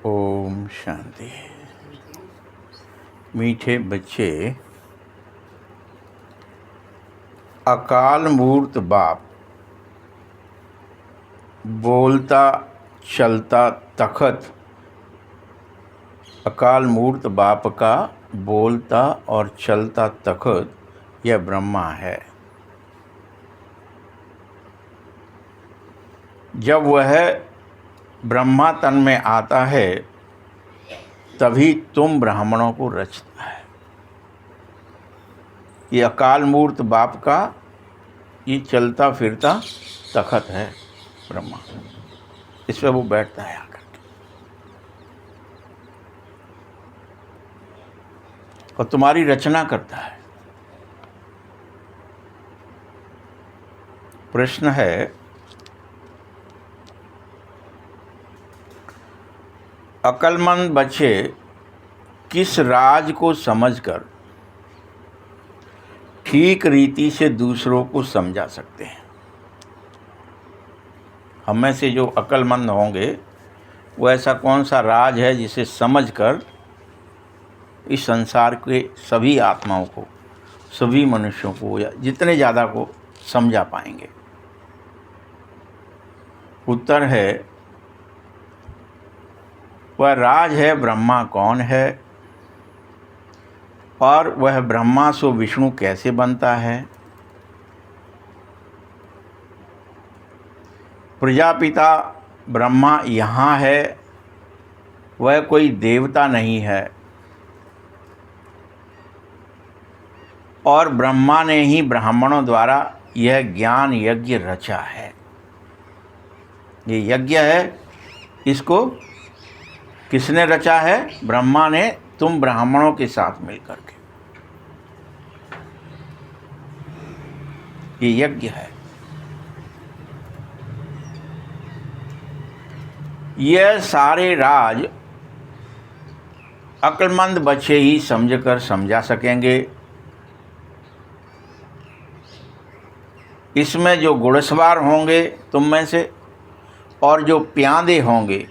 ओम शांति। मीठे बच्चे, अकाल मूर्त बाप बोलता चलता तखत। अकाल मूर्त बाप का बोलता और चलता तखत यह ब्रह्मा है। जब वह ब्रह्मा तन में आता है तभी तुम ब्राह्मणों को रचता है। ये अकाल मूर्त बाप का ये चलता फिरता तखत है ब्रह्मा। इस पर वो बैठता है आकर के और तुम्हारी रचना करता है। प्रश्न है, अक्लमंद बच्चे किस राज को समझकर ठीक रीति से दूसरों को समझा सकते हैं? हम में से जो अक्लमंद होंगे वो ऐसा कौन सा राज है जिसे समझकर इस संसार के सभी आत्माओं को, सभी मनुष्यों को या जितने ज़्यादा को समझा पाएंगे? उत्तर है, वह राज है ब्रह्मा कौन है और वह ब्रह्मा सो विष्णु कैसे बनता है। प्रजापिता ब्रह्मा यहाँ है, वह कोई देवता नहीं है और ब्रह्मा ने ही ब्राह्मणों द्वारा यह ज्ञान यज्ञ रचा है। ये यज्ञ है, इसको किसने रचा है? ब्रह्मा ने, तुम ब्राह्मणों के साथ मिलकर के। ये यज्ञ है। यह सारे राज अक्लमंद बच्चे ही समझकर समझा सकेंगे। इसमें जो घुड़सवार होंगे तुम में से और जो प्यादे होंगे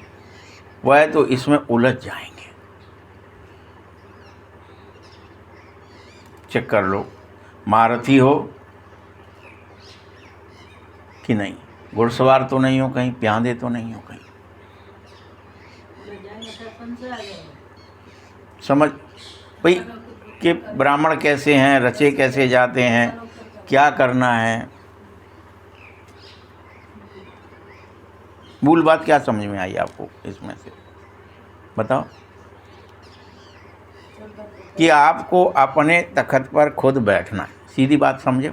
वह तो इसमें उलझ जाएंगे। चेक कर लो, महारथी हो कि नहीं, घुड़सवार तो नहीं हो कहीं, प्यादे तो नहीं हो कहीं। समझ भाई कि ब्राह्मण कैसे हैं, रचे कैसे जाते हैं, क्या करना है। मूल बात क्या समझ में आई आपको इसमें से बताओ? कि आपको अपने तखत पर खुद बैठना है, सीधी बात समझो।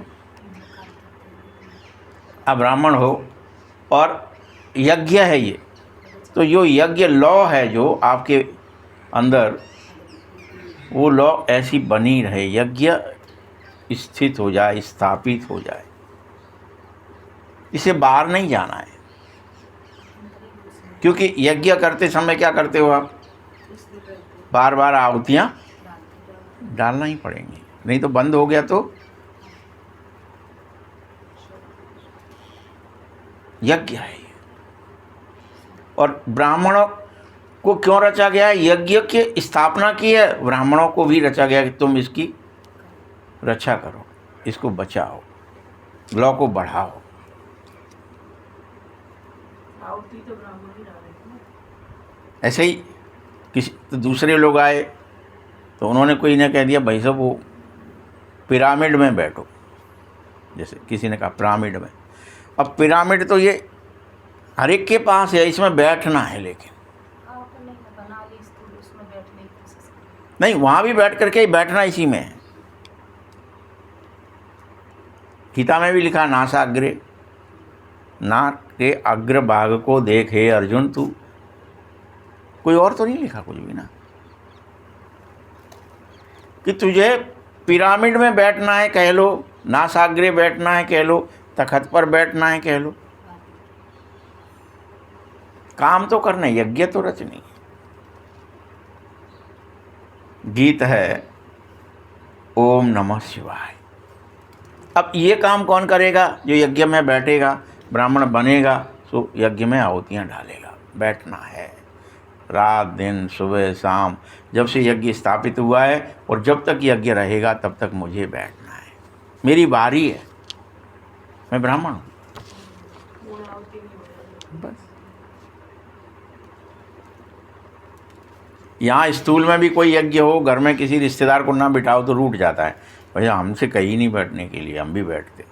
आप ब्राह्मण हो और यज्ञ है ये, तो जो यज्ञ लौ है जो आपके अंदर, वो लौ ऐसी बनी रहे, यज्ञ स्थित हो जाए, स्थापित हो जाए। इसे बाहर नहीं जाना है, क्योंकि यज्ञ करते समय क्या करते हो आप? बार बार आहुतियाँ डालना ही पड़ेंगी, नहीं तो बंद हो गया तो यज्ञ है ये। और ब्राह्मणों को क्यों रचा गया है? यज्ञ की स्थापना की है, ब्राह्मणों को भी रचा गया कि तुम इसकी रक्षा करो, इसको बचाओ, लौ को बढ़ाओ। ऐसे ही किसी तो दूसरे लोग आए तो उन्होंने कोई ने कह दिया भाई साहब वो पिरामिड में बैठो, जैसे किसी ने कहा पिरामिड में। अब पिरामिड तो ये हर एक के पास है, इसमें बैठना है, लेकिन नहीं, वहाँ भी बैठ करके ही बैठना इसी में है। गीता में भी लिखा, नासाग्रे, नाक के अग्र भाग को देखे अर्जुन तू। कोई और तो नहीं लिखा कुछ भी ना, कि तुझे पिरामिड में बैठना है कह लो, नासाग्रे बैठना है कह लो, तखत पर बैठना है कह लो। काम तो करना, यज्ञ तो रचनी। गीत है ओम नमः शिवाय। अब ये काम कौन करेगा? जो यज्ञ में बैठेगा, ब्राह्मण बनेगा, तो यज्ञ में आहुतियाँ डालेगा, बैठना है। रात दिन सुबह शाम, जब से यज्ञ स्थापित हुआ है और जब तक यज्ञ रहेगा तब तक मुझे बैठना है, मेरी बारी है, मैं ब्राह्मण हूँ। बस यहाँ स्कूल में भी कोई यज्ञ हो, घर में किसी रिश्तेदार को ना बिठाओ तो रूठ जाता है, भैया हमसे कहीं नहीं बैठने के लिए, हम भी बैठते।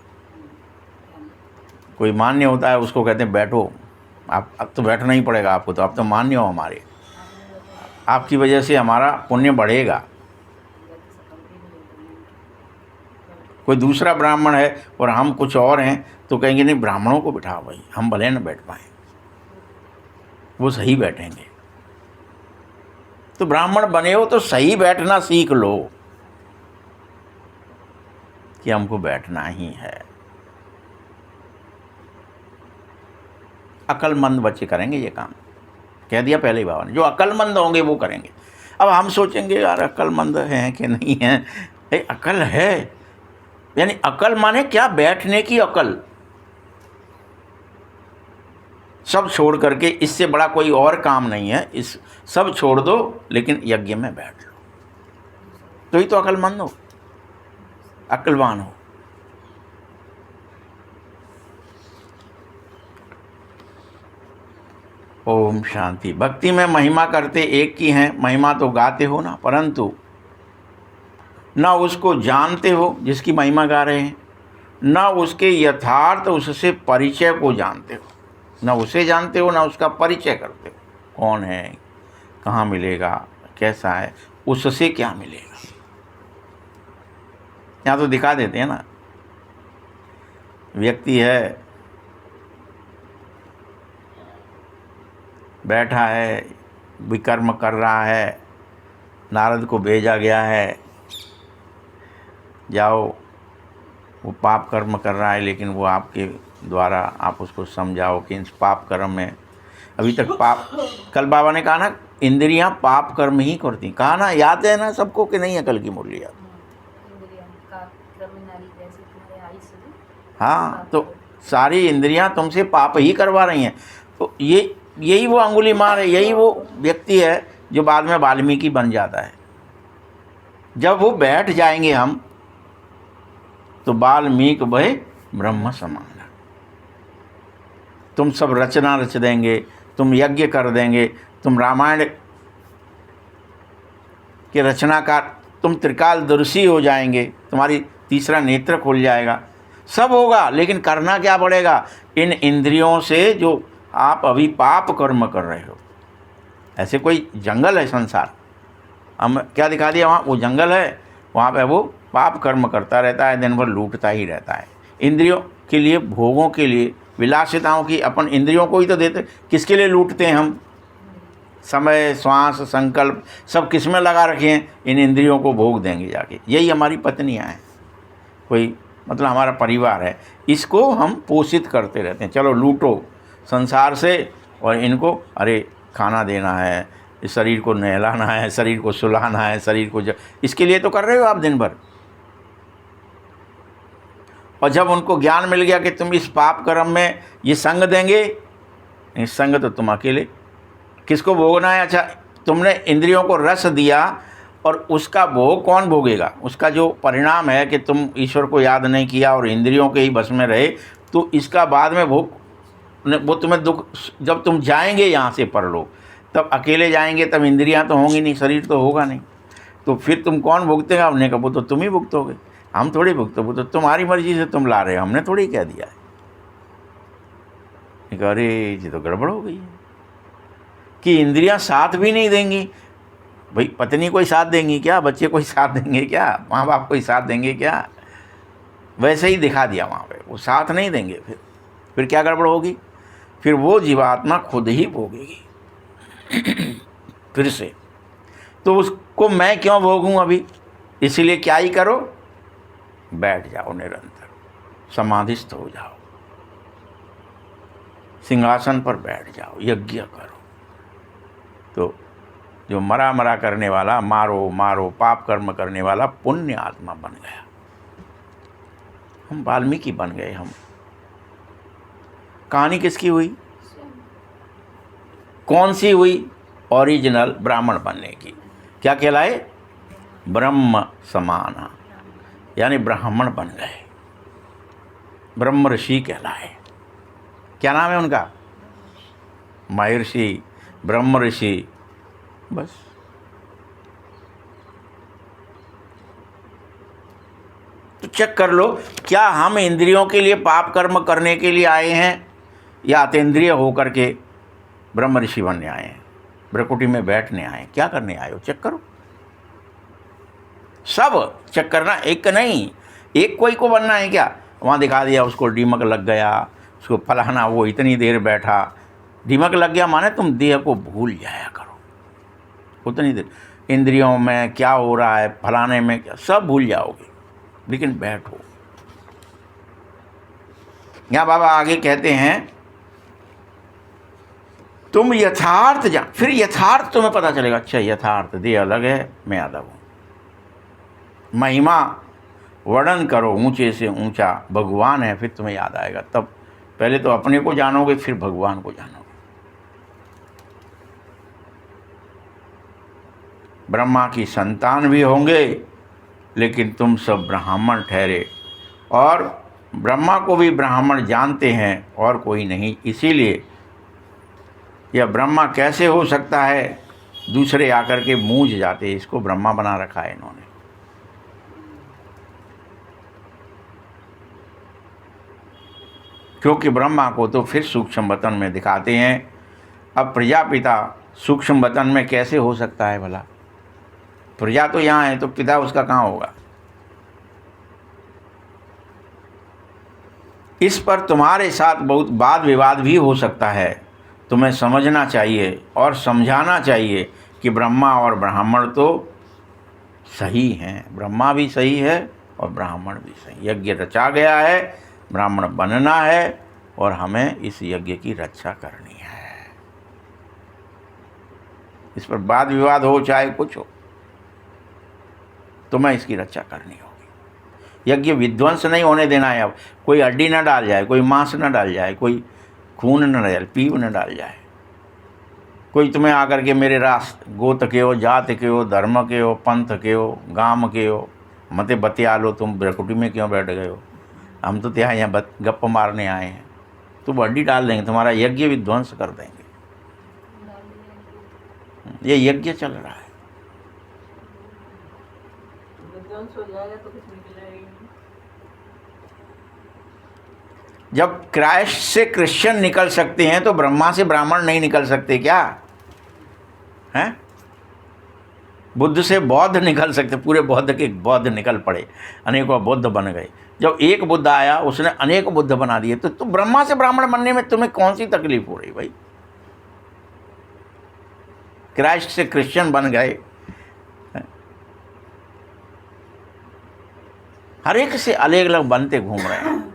कोई मान्य होता है उसको कहते हैं बैठो, आप अब तो बैठना ही पड़ेगा आपको, तो आप तो मान्य हो हमारे, आपकी वजह से हमारा पुण्य बढ़ेगा। कोई दूसरा ब्राह्मण है और हम कुछ और हैं तो कहेंगे नहीं ब्राह्मणों को बिठाओ भाई, हम भले न बैठ पाएँ, वो सही बैठेंगे। तो ब्राह्मण बने हो तो सही बैठना सीख लो कि हमको बैठना ही है। अक्लमंद बच्चे करेंगे ये काम, कह दिया पहले ही बाबा ने, जो अक्लमंद होंगे वो करेंगे। अब हम सोचेंगे यार अक्लमंद हैं कि नहीं हैं, अकल है, यानी अकल माने क्या, बैठने की अकल। सब छोड़ करके, इससे बड़ा कोई और काम नहीं है, इस सब छोड़ दो लेकिन यज्ञ में बैठ लो, तो ही तो अक्लमंद हो, अक्लवान हो। ओम शांति। भक्ति में महिमा करते एक की हैं, महिमा तो गाते हो ना, परंतु ना उसको जानते हो जिसकी महिमा गा रहे हैं, ना उसके यथार्थ उससे परिचय को जानते हो, ना उसे जानते हो ना उसका परिचय करते हो, कौन है, कहाँ मिलेगा, कैसा है, उससे क्या मिलेगा। यहाँ तो दिखा देते हैं ना, व्यक्ति है बैठा है, विकर्म कर रहा है, नारद को भेजा गया है, जाओ, वो पाप कर्म कर रहा है, लेकिन वो आपके द्वारा आप उसको समझाओ कि इस पाप कर्म में अभी तक पाप, कल बाबा ने कहा ना इंद्रियां पाप कर्म ही करती, कहा ना, याद है ना सबको कि नहीं है कल की मुरली याद? हाँ, तो सारी इंद्रियां तुमसे पाप ही करवा रही हैं। तो यही वो अंगुलीमाल है, यही वो व्यक्ति है जो बाद में वाल्मीकि बन जाता है। जब वो बैठ जाएंगे हम तो वाल्मीकि वह ब्रह्म समान। तुम सब रचना रच देंगे, तुम यज्ञ कर देंगे, तुम रामायण के रचनाकार, तुम त्रिकालदर्शी हो जाएंगे, तुम्हारी तीसरा नेत्र खुल जाएगा, सब होगा, लेकिन करना क्या पड़ेगा, इन इंद्रियों से जो आप अभी पाप कर्म कर रहे हो। ऐसे कोई जंगल है संसार, हम क्या दिखा दिया, वहाँ वो जंगल है, वहाँ पे वो पाप कर्म करता रहता है, दिन भर लूटता ही रहता है, इंद्रियों के लिए, भोगों के लिए, विलासिताओं की, अपन इंद्रियों को ही तो देते, किसके लिए लूटते हैं हम, समय, श्वास, संकल्प सब किस में लगा रखे हैं, इन इंद्रियों को भोग देंगे जाके। यही हमारी पत्नियाँ हैं, कोई मतलब हमारा परिवार है, इसको हम पोषित करते रहते हैं, चलो लूटो संसार से, और इनको अरे खाना देना है, इस शरीर को नहलाना है, शरीर को सुलाना है, शरीर को इसके लिए तो कर रहे हो आप दिन भर। और जब उनको ज्ञान मिल गया कि तुम इस पाप कर्म में ये संग देंगे, इस संग तो तुम अकेले, किसको भोगना है, अच्छा तुमने इंद्रियों को रस दिया और उसका भोग कौन भोगेगा, उसका जो परिणाम है कि तुम ईश्वर को याद नहीं किया और इंद्रियों के ही बस में रहे, तो इसका बाद में भोग वो तुम्हें दुख, जब तुम जाएंगे यहाँ से परलोक, तब अकेले जाएंगे, तब इंद्रियां तो होंगी नहीं, शरीर तो होगा नहीं, तो फिर तुम कौन भुगतेगा, हमने कहा वो तो तुम ही भुगतोगे, हम थोड़ी भुगतो, वो तो तुम्हारी मर्जी से तुम ला रहे हो, हमने थोड़ी कह दिया है। अरे ये तो गड़बड़ हो गई है कि इंद्रियां साथ भी नहीं देंगी। भाई पत्नी कोई साथ देंगी क्या, बच्चे कोई साथ देंगे क्या, माँ बाप कोई साथ देंगे क्या, वैसे ही दिखा दिया वहाँ पे, वो साथ नहीं देंगे, फिर क्या गड़बड़ होगी, फिर वो जीवात्मा खुद ही भोगेगी फिर से। तो उसको मैं क्यों भोगूं अभी, इसीलिए क्या ही करो, बैठ जाओ निरंतर, समाधिस्थ हो जाओ, सिंहासन पर बैठ जाओ, यज्ञ करो। तो जो मरा मरा करने वाला, मारो मारो पाप कर्म करने वाला पुण्य आत्मा बन गया, हम वाल्मीकि बन गए। हम कहानी किसकी हुई, कौन सी हुई, ओरिजिनल ब्राह्मण बनने की। क्या कहलाए? ब्रह्म समाना, यानी ब्राह्मण बन गए, ब्रह्म ऋषि कहलाए। क्या नाम है उनका? महर्षि, ब्रह्म ऋषि। बस। तो चेक कर लो, क्या हम इंद्रियों के लिए पाप कर्म करने के लिए आए हैं, या अतीन्द्रिय होकर के ब्रह्म ऋषि बनने आए हैं, ब्रकुटी में बैठने आए हैं? क्या करने आए हो? चेक करो, सब चेक करना, एक नहीं। एक कोई को बनना है क्या? वहाँ दिखा दिया उसको दीमक लग गया, उसको फलाना, वो इतनी देर बैठा, दीमक लग गया माने तुम देह को भूल जाया करो उतनी देर। इंद्रियों में क्या हो रहा है, फलाने में क्या, सब भूल जाओगे, लेकिन बैठो। यहाँ बाबा आगे कहते हैं, तुम यथार्थ जान, फिर यथार्थ तुम्हें पता चलेगा। अच्छा, यथार्थ देह अलग है, मैं अलग हूँ। महिमा वर्णन करो ऊंचे से ऊंचा भगवान है, फिर तुम्हें याद आएगा। तब पहले तो अपने को जानोगे, फिर भगवान को जानोगे। ब्रह्मा की संतान भी होंगे, लेकिन तुम सब ब्राह्मण ठहरे, और ब्रह्मा को भी ब्राह्मण जानते हैं और कोई नहीं। इसीलिए यह ब्रह्मा कैसे हो सकता है, दूसरे आकर के मूझ जाते, इसको ब्रह्मा बना रखा है इन्होंने। क्योंकि ब्रह्मा को तो फिर सूक्ष्म वतन में दिखाते हैं। अब प्रजापिता सूक्ष्म वतन में कैसे हो सकता है भला? प्रजा तो यहाँ है, तो पिता उसका कहाँ होगा? इस पर तुम्हारे साथ बहुत वाद विवाद भी हो सकता है। तुम्हें समझना चाहिए और समझाना चाहिए कि ब्रह्मा और ब्राह्मण तो सही हैं, ब्रह्मा भी सही है और ब्राह्मण भी सही। यज्ञ रचा गया है, ब्राह्मण बनना है, और हमें इस यज्ञ की रक्षा करनी है। इस पर वाद विवाद हो चाहे कुछ हो, तुम्हें इसकी रक्षा करनी होगी। यज्ञ विध्वंस नहीं होने देना है। अब कोई हड्डी न डाल जाए, कोई मांस न डाल जाए, कोई खून न डाल, पीव न डाल जाए। कोई तुम्हें आकर के मेरे गोत के हो, जात के हो, धर्म के हो, पंथ के हो, गांव के हो, मते बतिया लो, तुम ब्रकुटी में क्यों बैठ गए हो, हम तो यहाँ गप्प मारने आए हैं। तो हड्डी डाल देंगे, तुम्हारा यज्ञ विध्वंस कर देंगे। ये यज्ञ चल रहा है, विध्वंस हो जाएगा तो कुछ निकलेगा ही नहीं। जब क्राइस्ट से क्रिश्चियन निकल सकते हैं तो ब्रह्मा से ब्राह्मण नहीं निकल सकते क्या? हैं? बुद्ध से बौद्ध निकल सकते, पूरे बौद्ध के बौद्ध निकल पड़े, अनेकों बुद्ध बन गए। जब एक बुद्ध आया उसने अनेक बुद्ध बना दिए, तो ब्रह्मा से ब्राह्मण बनने में तुम्हें कौन सी तकलीफ हो रही भाई? क्राइस्ट से क्रिश्चियन बन गए, हर एक से अलग अलग बनते घूम रहे हैं।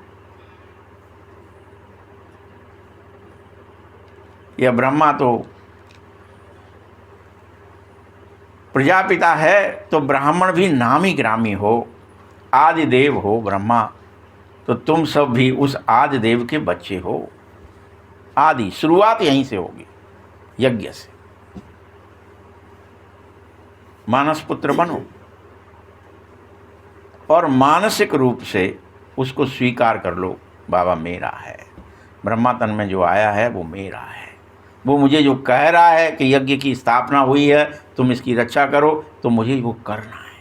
यह ब्रह्मा तो प्रजापिता है, तो ब्राह्मण भी नामी ग्रामी हो, आदि देव हो ब्रह्मा, तो तुम सब भी उस आदि देव के बच्चे हो। आदि शुरुआत यहीं से होगी, यज्ञ से। मानस पुत्र बनो और मानसिक रूप से उसको स्वीकार कर लो, बाबा मेरा है, ब्रह्मा तन में जो आया है वो मेरा है। वो मुझे जो कह रहा है कि यज्ञ की स्थापना हुई है, तुम इसकी रक्षा करो, तो मुझे वो करना है,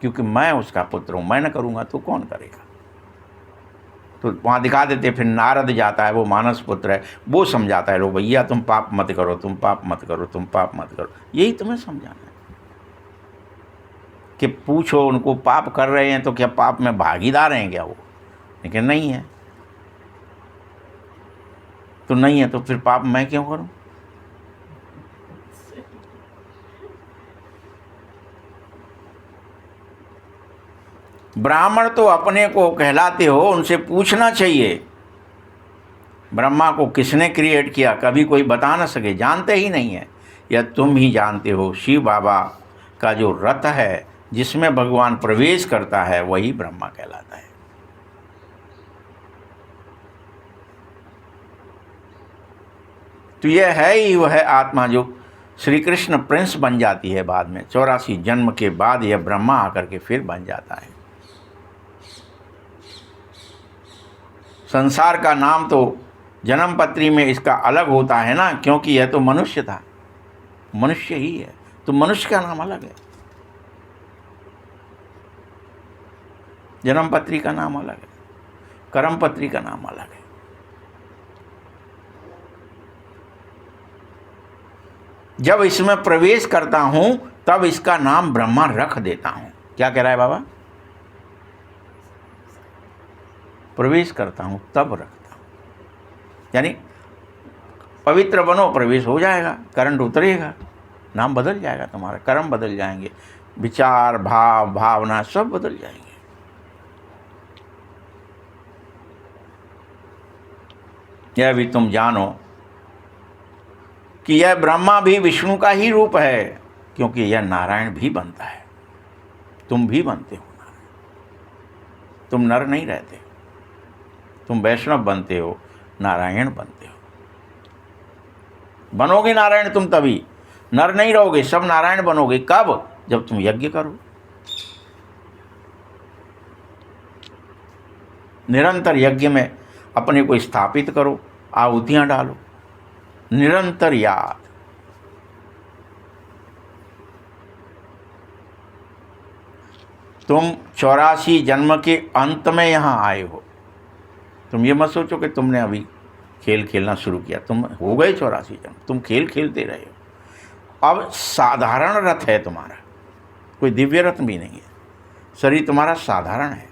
क्योंकि मैं उसका पुत्र हूँ। मैं न करूँगा तो कौन करेगा? तो वहाँ दिखा देते, फिर नारद जाता है, वो मानस पुत्र है, वो समझाता है, लो भैया तुम पाप मत करो, तुम पाप मत करो, तुम पाप मत करो। यही तुम्हें समझाना है कि पूछो उनको, पाप कर रहे हैं तो क्या पाप में भागीदार हैं क्या वो? लेकिन नहीं है, तो नहीं है, तो फिर पाप मैं क्यों करूं? ब्राह्मण तो अपने को कहलाते हो, उनसे पूछना चाहिए ब्रह्मा को किसने क्रिएट किया। कभी कोई बता ना सके, जानते ही नहीं है, या तुम ही जानते हो। शिव बाबा का जो रथ है जिसमें भगवान प्रवेश करता है, वही ब्रह्मा कहलाता है। तो यह है ही वह आत्मा जो श्री कृष्ण प्रिंस बन जाती है बाद में। 84 जन्म के बाद यह ब्रह्मा आकर के फिर बन जाता है। संसार का नाम तो जन्म पत्री में इसका अलग होता है ना, क्योंकि यह तो मनुष्य था, मनुष्य ही है, तो मनुष्य का नाम अलग है, जन्म पत्री का नाम अलग है, कर्म पत्री का नाम अलग है। जब इसमें प्रवेश करता हूं तब इसका नाम ब्रह्मा रख देता हूं। क्या कह रहा है बाबा? प्रवेश करता हूं तब रखता हूं, यानी पवित्र बनो, प्रवेश हो जाएगा, करंट उतरेगा, नाम बदल जाएगा, तुम्हारा कर्म बदल जाएंगे, विचार, भाव, भावना सब बदल जाएंगे। यह भी तुम जानो कि यह ब्रह्मा भी विष्णु का ही रूप है, क्योंकि यह नारायण भी बनता है। तुम भी बनते हो नारायण, तुम नर नहीं रहते, तुम वैष्णव बनते हो, नारायण बनते हो। बनोगे नारायण तुम तभी, नर नहीं रहोगे, सब नारायण बनोगे। कब? जब तुम यज्ञ करो, निरंतर यज्ञ में अपने को स्थापित करो, आहुतियां डालो, निरंतर याद। तुम 84 जन्म के अंत में यहाँ आए हो। तुम ये मत सोचो कि तुमने अभी खेल खेलना शुरू किया, तुम हो गए 84 जन्म, तुम खेल खेलते रहे हो। अब साधारण रथ है तुम्हारा, कोई दिव्य रथ भी नहीं है, शरीर तुम्हारा साधारण है,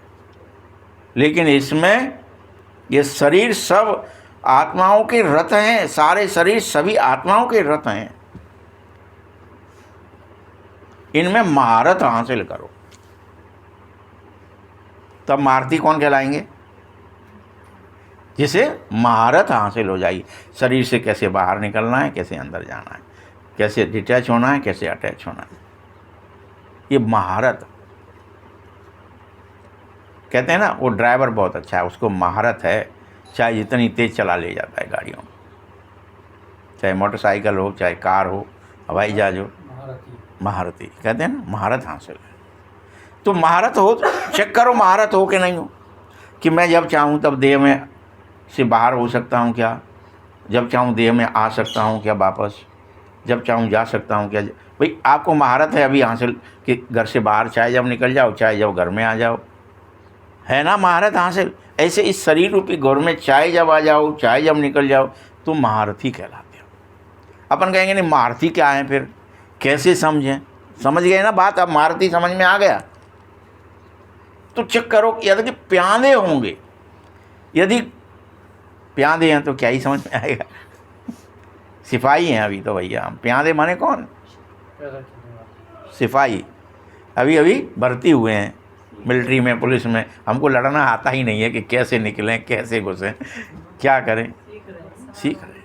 लेकिन इसमें ये शरीर सब आत्माओं के रथ हैं, सारे शरीर सभी आत्माओं के रथ हैं। इनमें महारत हासिल करो, तब महारथी कौन कहलाएंगे? जिसे महारत हासिल हो जाएगी, शरीर से कैसे बाहर निकलना है, कैसे अंदर जाना है, कैसे डिटैच होना है, कैसे अटैच होना है, ये महारत। कहते हैं ना, वो ड्राइवर बहुत अच्छा है, उसको महारत है, चाहे जितनी तेज चला ले जाता है गाड़ियों, चाहे मोटरसाइकिल हो, चाहे कार हो, हवाई जहाज हो, महारथी कहते हैं ना, महारत हासिल है। तो महारत हो तो चेक करो महारत हो कि नहीं हो, कि मैं जब चाहूँ तब देह में से बाहर हो सकता हूँ क्या, जब चाहूँ देह में आ सकता हूँ क्या वापस, जब चाहूँ जा सकता हूँ क्या। भाई आपको महारत है अभी हासिल कि घर से बाहर चाहे जब निकल जाओ, चाहे जब घर में आ जाओ, है ना महारत हासिल। ऐसे इस शरीर रूपी घर में चाहे जब आ जाओ, चाहे जब निकल जाओ, तो महारथी कहलाते हो। अपन कहेंगे नहीं महारथी क्या है, फिर कैसे समझें? समझ गए ना बात? अब महारथी समझ में आ गया तो चेक करो कि यदि प्यादे होंगे, यदि प्यादे हैं तो क्या ही समझ में आएगा। सिपाही हैं अभी तो भैया हम, प्यादे माने कौन? सिपाही। अभी अभी भर्ती हुए हैं मिलिट्री में, पुलिस में। हमको लड़ना आता ही नहीं है कि कैसे निकलें, कैसे घुसें, क्या करें, सीख रहे।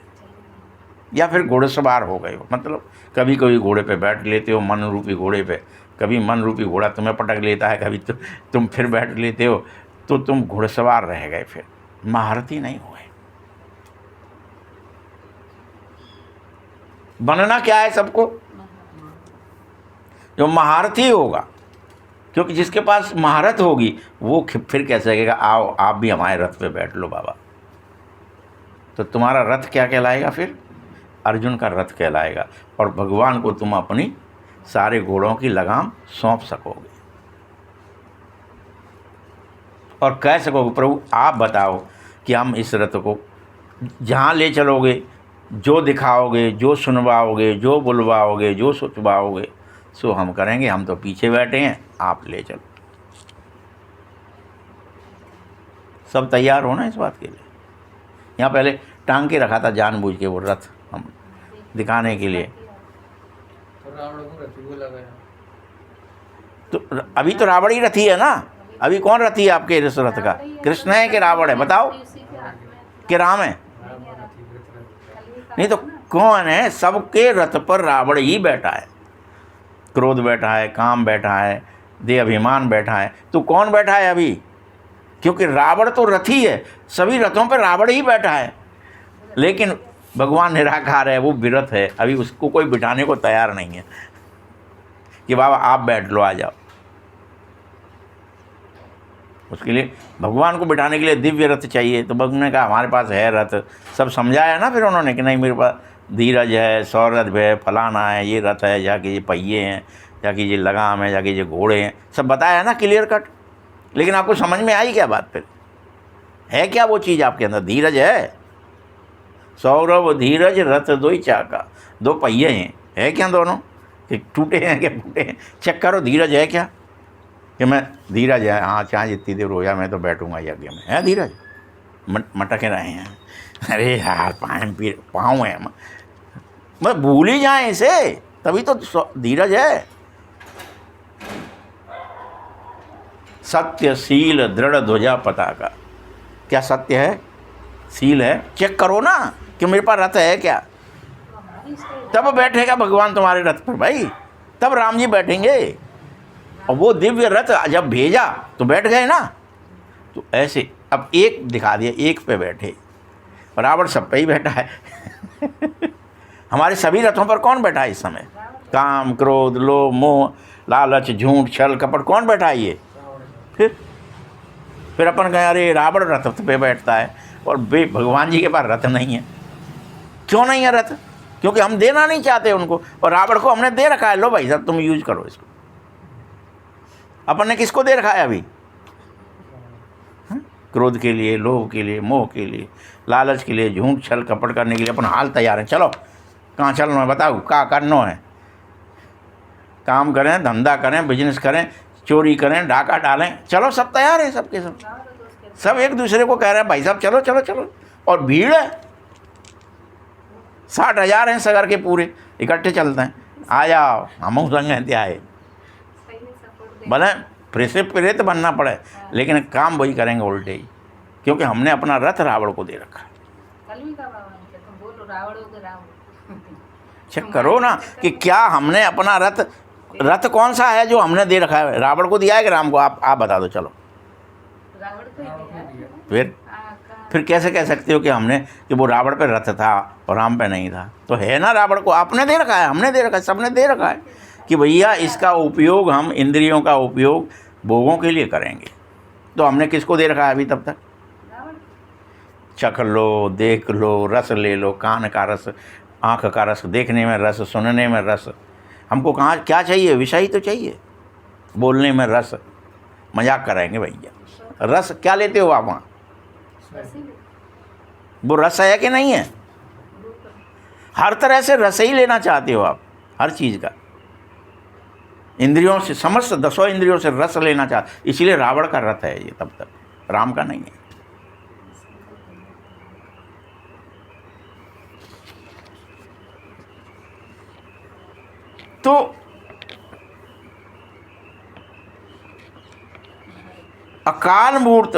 या फिर घोड़सवार हो गए हो, मतलब कभी कभी घोड़े पे बैठ लेते हो, मन रूपी घोड़े पे, कभी मन रूपी घोड़ा तुम्हें पटक लेता है, कभी तुम फिर बैठ लेते हो, तो तुम घुड़सवार रह गए, फिर महारथी नहीं हुए। बनना क्या है सबको? जो महारथी होगा, क्योंकि जिसके पास महारत होगी वो फिर कह सकेगा आओ आप भी हमारे रथ पे बैठ लो बाबा। तो तुम्हारा रथ क्या कहलाएगा फिर? अर्जुन का रथ कहलाएगा, और भगवान को तुम अपनी सारे घोड़ों की लगाम सौंप सकोगे और कह सकोगे प्रभु आप बताओ कि हम इस रथ को जहाँ ले चलोगे, जो दिखाओगे, जो सुनवाओगे, जो बुलवाओगे, जो सोचवाओगे, सो हम करेंगे। हम तो पीछे बैठे हैं, आप ले चलो। सब तैयार हो ना इस बात के लिए? यहाँ पहले टांग के रखा था जानबूझ के वो रथ, हम दिखाने के लिए। तो अभी तो रावण ही रथी है ना। अभी कौन रथी है आपके इस रथ का? कृष्ण है कि रावण है? बताओ कि राम है? नहीं तो कौन है? सबके रथ पर रावण ही बैठा है। क्रोध बैठा है, काम बैठा है, देह अभिमान बैठा है। तो कौन बैठा है अभी? क्योंकि रावण तो रथी है, सभी रथों पर रावण ही बैठा है। लेकिन भगवान निराकार है, वो विरत है, अभी उसको कोई बिठाने को तैयार नहीं है कि बाबा आप बैठ लो, आ जाओ। उसके लिए भगवान को बिठाने के लिए दिव्य रथ चाहिए। तो भगवान ने कहा हमारे पास है रथ, सब समझाया ना फिर उन्होंने कि नहीं मेरे पास धीरज है, सौरभ है, फलाना है, ये रथ है, जाके ये पहिए हैं, जाके ये लगाम है, जाके ये घोड़े हैं, सब बताया ना क्लियर कट। लेकिन आपको समझ में आई क्या बात? फिर है क्या वो चीज़ आपके अंदर? धीरज है, सौरभ धीरज रथ दो ही चाका, दो पहिए हैं, है क्या दोनों? कि टूटे हैं क्या फूटे हैं? चेक करो, धीरज है क्या? कि मैं धीरज है, हाँ चाहे जितनी देर रोया मैं तो बैठूंगा यज्ञ में, है धीरज? मटके रहे हैं, अरे यार पाँव है, मैं भूल ही जाए इसे, तभी तो धीरज है। सत्य शील दृढ़ ध्वजा पताका, क्या सत्य है, शील है? चेक करो ना कि मेरे पास रथ है क्या, तब बैठेगा भगवान तुम्हारे रथ पर भाई, तब राम जी बैठेंगे। और वो दिव्य रथ जब भेजा तो बैठ गए ना। तो ऐसे अब एक दिखा दिया, एक पे बैठे, रावण सब पे ही बैठा है हमारे सभी रथों पर कौन बैठा है इस समय? काम क्रोध लोभ मोह लालच झूठ छल कपट, कौन बैठा है ये? फिर अपन कहें अरे रावण रथ पे बैठता है और भगवान जी के पास रथ नहीं है। क्यों नहीं है रथ? क्योंकि हम देना नहीं चाहते उनको, और रावण को हमने दे रखा है, लो भाई साहब तुम यूज करो इसको। अपन ने किसको दे रखा है अभी? क्रोध के लिए, लोभ के लिए, मोह के लिए, लालच के लिए, झूठ छल कपट करने के लिए अपन हाल तैयार हैं। चलो कहाँ चलना है बताओ, क्या करना है? काम करें, धंधा करें, बिजनेस करें, चोरी करें, डाका डालें, चलो सब तैयार है, सबके सब एक दूसरे को कह रहे हैं भाई साहब चलो चलो चलो। और भीड़ है, 60,000 हैं सगर के पूरे, इकट्ठे चलते हैं, आ जाओ हम संग आए, भले प्रेरित बनना पड़े लेकिन काम वही करेंगे उल्टे ही, क्योंकि हमने अपना रथ रावण को दे रखा है। चेक करो ना कि क्या हमने अपना रथ कौन सा है जो हमने दे रखा है? रावण को दिया है कि राम को? आप बता दो चलो। फिर कैसे कह सकते हो कि हमने, कि वो रावण पे रथ था और राम पे नहीं था? तो है ना, रावण को आपने दे रखा है, हमने दे रखा है, सबने दे रखा है कि भैया इसका उपयोग हम इंद्रियों का उपयोग भोगों के लिए करेंगे। तो हमने किसको दे रखा है अभी तब तक? चख लो, देख लो, रस ले लो, कान का रस, आँख का रस, देखने में रस, सुनने में रस। हमको कहाँ क्या चाहिए? विषय तो चाहिए। बोलने में रस, मजाक कराएंगे भैया, रस क्या लेते हो आप वहाँ? वो रस है कि नहीं है? हर तरह से रस ही लेना चाहते हो आप, हर चीज़ का। इंद्रियों से, समस्त 10 इंद्रियों से रस लेना चाहते, इसलिए रावण का रथ है ये तब तक, राम का नहीं है। तो अकाल मूर्त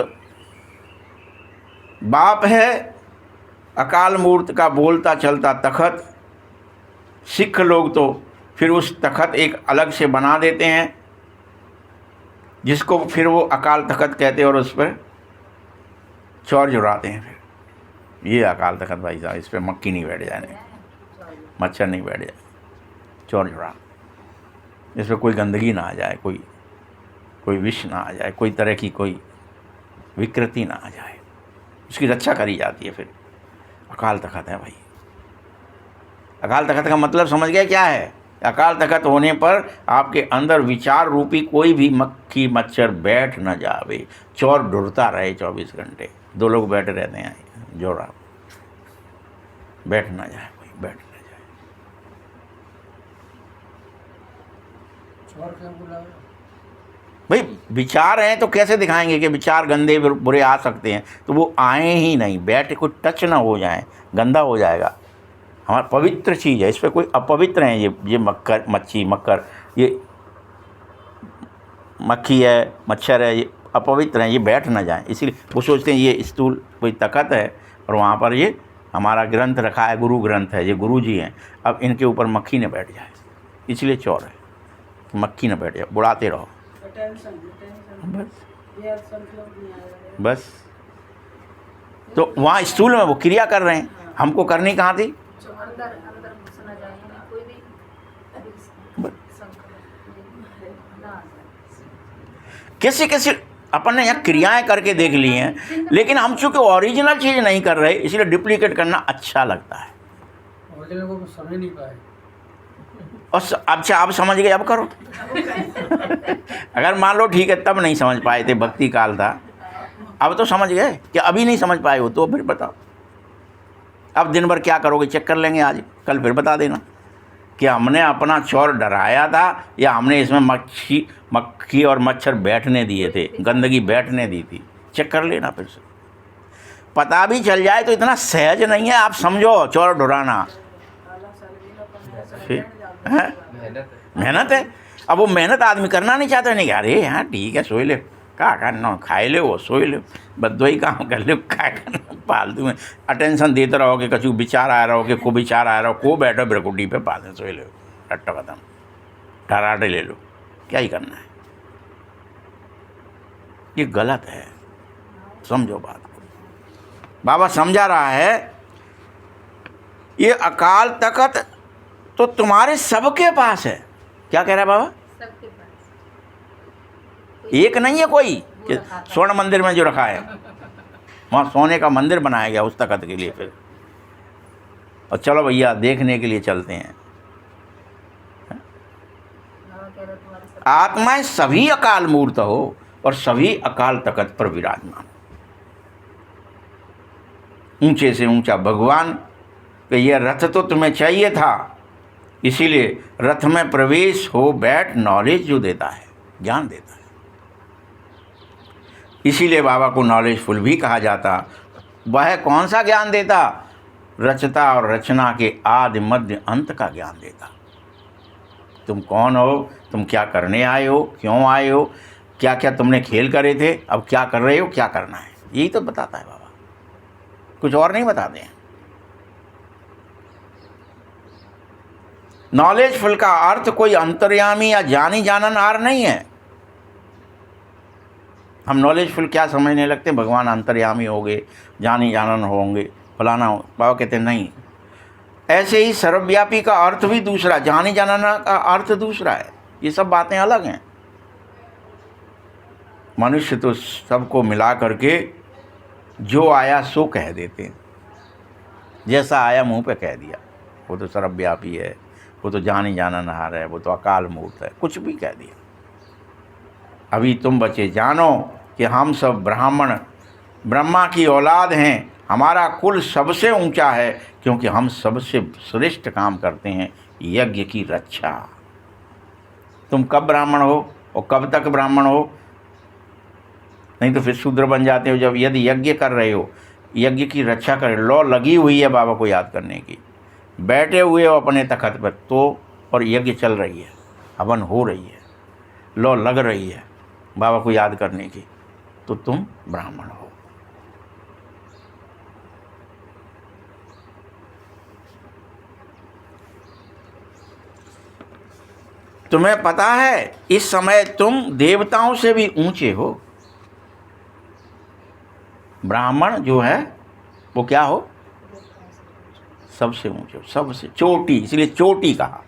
बाप है, अकाल मूर्त का बोलता चलता तखत। सिख लोग तो फिर उस तखत एक अलग से बना देते हैं, जिसको फिर वो अकाल तखत कहते हैं, और उस पर चौर जुड़ाते हैं। फिर ये अकाल तखत भाई साहब, इस पर मक्खी नहीं बैठ जाए, मच्छर नहीं बैठ जाए, चौर जुड़ा, इस पर कोई गंदगी ना आ जाए, कोई विष ना आ जाए, कोई तरह की कोई विकृति ना आ जाए, उसकी रक्षा करी जाती है। फिर अकाल तखत है भाई। अकाल तखत का मतलब समझ गए क्या है? अकाल तखत होने पर आपके अंदर विचार रूपी कोई भी मक्खी मच्छर बैठ न जावे, चौर ढुरता रहे 24 घंटे। 2 लोग बैठे रहते हैं, जोड़ा, बैठ ना जाए, कोई बैठ ना जाए। भाई विचार हैं तो कैसे दिखाएंगे कि विचार गंदे बुरे आ सकते हैं? तो वो आए ही नहीं, बैठे, कोई टच ना हो जाए, गंदा हो जाएगा। हमारा पवित्र चीज़ है, इस पर कोई अपवित्र है, ये मक्खर, ये मक्खी है, मच्छर है, ये अपवित्र हैं, ये बैठ ना जाए। इसीलिए वो सोचते हैं ये स्टूल कोई तखत है और वहाँ पर ये हमारा ग्रंथ रखा है, गुरु ग्रंथ है, ये गुरु जी हैं, अब इनके ऊपर मक्खी न बैठ जाए, इसलिए चौर है, मक्खी न बैठ जाए, बुड़ाते रहो बस। तो वहाँ स्टूल में वो क्रिया कर रहे हैं, हमको करनी कहाँ थी? जो अंदर अंदर घुसना चाहिए कोई भी किसी किसी अपन ने यहाँ क्रियाएं करके देख ली हैं, लेकिन हम चूंकि ओरिजिनल चीज़ नहीं कर रहे इसलिए डुप्लीकेट करना अच्छा लगता है। ओरिजिनल को समझ नहीं पाए और अच्छा आप समझ गए, अब करो। अगर मान लो ठीक है तब नहीं समझ पाए थे, भक्ति काल था, अब तो समझ गए कि अभी नहीं समझ पाए हो तो फिर बताओ। अब दिन भर क्या करोगे, चेक कर लेंगे आज, कल फिर बता देना कि हमने अपना चोर डराया था या हमने इसमें मक्खी और मच्छर बैठने दिए थे, गंदगी बैठने दी थी। चेक कर लेना फिर से, पता भी चल जाए तो इतना सहज नहीं है। आप समझो चोर डराना मेहनत है। अब वो मेहनत आदमी करना नहीं चाहता, नहीं अरे हाँ ठीक है सोई ले, क्या करना खाए ले, वो सोई ले, बस दो ही काम कर ले, क्या करना फालतू में अटेंशन देते रहो कि कछु विचार आ रहा हो कि को विचार आ रहा हो, को बैठो बिरकुटी पे पास सोई लो, रट्टा खत्म, टराटे ले लो, क्या ही करना है। ये गलत है, समझो बात को। बाबा समझा रहा है ये अकाल तख्त तो तुम्हारे सबके पास है। क्या कह रहा है बाबा? सबके पास, एक नहीं है कोई कि स्वर्ण मंदिर में जो रखा है, वहाँ सोने का मंदिर बनाया गया उस तख्त के लिए। फिर और चलो भैया देखने के लिए चलते हैं। आत्माएं सभी अकाल मूर्त हो और सभी अकाल तख्त पर विराजमान, ऊंचे से ऊंचा भगवान कि यह रथ तो तुम्हें चाहिए था, इसीलिए रथ में प्रवेश हो बैठ नॉलेज जो देता है, ज्ञान देता है। इसीलिए बाबा को नॉलेजफुल भी कहा जाता। वह कौन सा ज्ञान देता? रचता और रचना के आदि मध्य अंत का ज्ञान देता। तुम कौन हो, तुम क्या करने आए हो, क्यों आए हो, क्या क्या तुमने खेल करे थे, अब क्या कर रहे हो, क्या करना है, यही तो बताता है बाबा, कुछ और नहीं बताते हैं। नॉलेजफुल का अर्थ कोई अंतर्यामी या जानी जाननहार नहीं है। हम नॉलेजफुल क्या समझने लगते हैं, भगवान अंतर्यामी होंगे, जानी जानन होंगे, फलाना हो। बाबा कहते हैं नहीं, ऐसे ही सर्वव्यापी का अर्थ भी दूसरा, जानी जानना का अर्थ दूसरा है। ये सब बातें अलग हैं। मनुष्य तो सबको मिला करके जो आया सो कह देते हैं, जैसा आया मुंह पे कह दिया, वो तो सर्वव्यापी है, वो तो जानी जाननहार है, वो तो अकाल मूर्त है, कुछ भी कह दिया। अभी तुम बच्चे जानो कि हम सब ब्राह्मण ब्रह्मा की औलाद हैं, हमारा कुल सबसे ऊंचा है क्योंकि हम सबसे श्रेष्ठ काम करते हैं, यज्ञ की रक्षा। तुम कब ब्राह्मण हो और कब तक ब्राह्मण हो? नहीं तो फिर शूद्र बन जाते हो। जब यदि यज्ञ कर रहे हो, यज्ञ की रक्षा कर, लौ लगी हुई है बाबा को याद करने की, बैठे हुए हो अपने तख्त पर तो, और यज्ञ चल रही है, हवन हो रही है, लौ लग रही है बाबा को याद करने की, तो तुम ब्राह्मण हो। तुम्हें पता है इस समय तुम देवताओं से भी ऊंचे हो। ब्राह्मण जो है वो क्या हो? सबसे ऊंचे, सबसे चोटी, इसलिए चोटी कहा।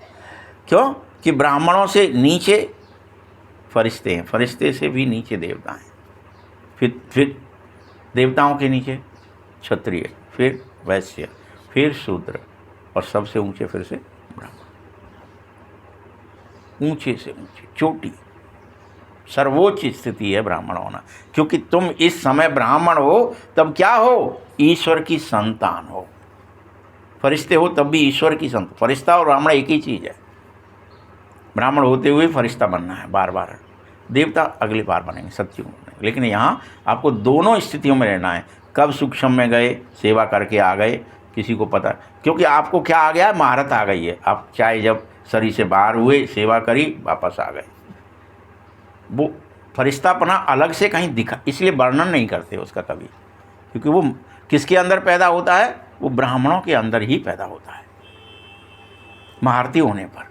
क्यों? कि ब्राह्मणों से नीचे फरिश्ते हैं, फरिश्ते से भी नीचे देवता हैं, फिर देवताओं के नीचे क्षत्रिय, फिर वैश्य, फिर शूद्र, और सबसे ऊंचे फिर से ब्राह्मण। ऊंचे से ऊंचे, चोटी, सर्वोच्च स्थिति है ब्राह्मण होना। क्योंकि तुम इस समय ब्राह्मण हो तब क्या हो? ईश्वर की संतान हो। फरिश्ते हो तब भी ईश्वर की संतान। फरिश्ता और ब्राह्मण एक ही चीज़ है। ब्राह्मण होते हुए फरिश्ता बनना है बार बार, देवता अगली बार बनेंगे, सत्युग में। लेकिन यहाँ आपको दोनों स्थितियों में रहना है। कब सूक्ष्म में गए, सेवा करके आ गए, किसी को पता, क्योंकि आपको क्या आ गया है? महारत आ गई है। आप चाहे जब शरीर से बाहर हुए, सेवा करी, वापस आ गए। वो फरिश्तापना अलग से कहीं दिखा, इसलिए वर्णन नहीं करते उसका कभी, क्योंकि वो किसके अंदर पैदा होता है? वो ब्राह्मणों के अंदर ही पैदा होता है। महारती होने पर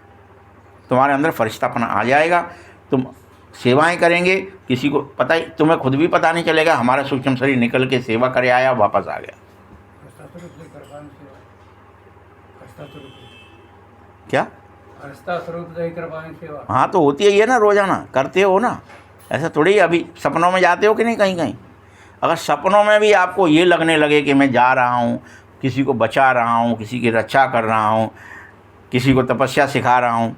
तुम्हारे अंदर फरिश्तापना आ जाएगा, तुम सेवाएं करेंगे, किसी को पता ही, तुम्हें खुद भी पता नहीं चलेगा। हमारा सूक्ष्म शरीर निकल के सेवा करे आया, वापस आ गया। आस्था स्वरूप क्या? आस्था स्वरूप दही कृपाएं सेवा। हाँ तो होती ही है ना, रोजाना करते हो ना। ऐसा थोड़ी है अभी सपनों में जाते हो कि नहीं कहीं कहीं। अगर सपनों में भी आपको ये लगने लगे कि मैं जा रहा हूँ, किसी को बचा रहा हूँ, किसी की रक्षा कर रहा हूँ, किसी को तपस्या सिखा रहा हूँ,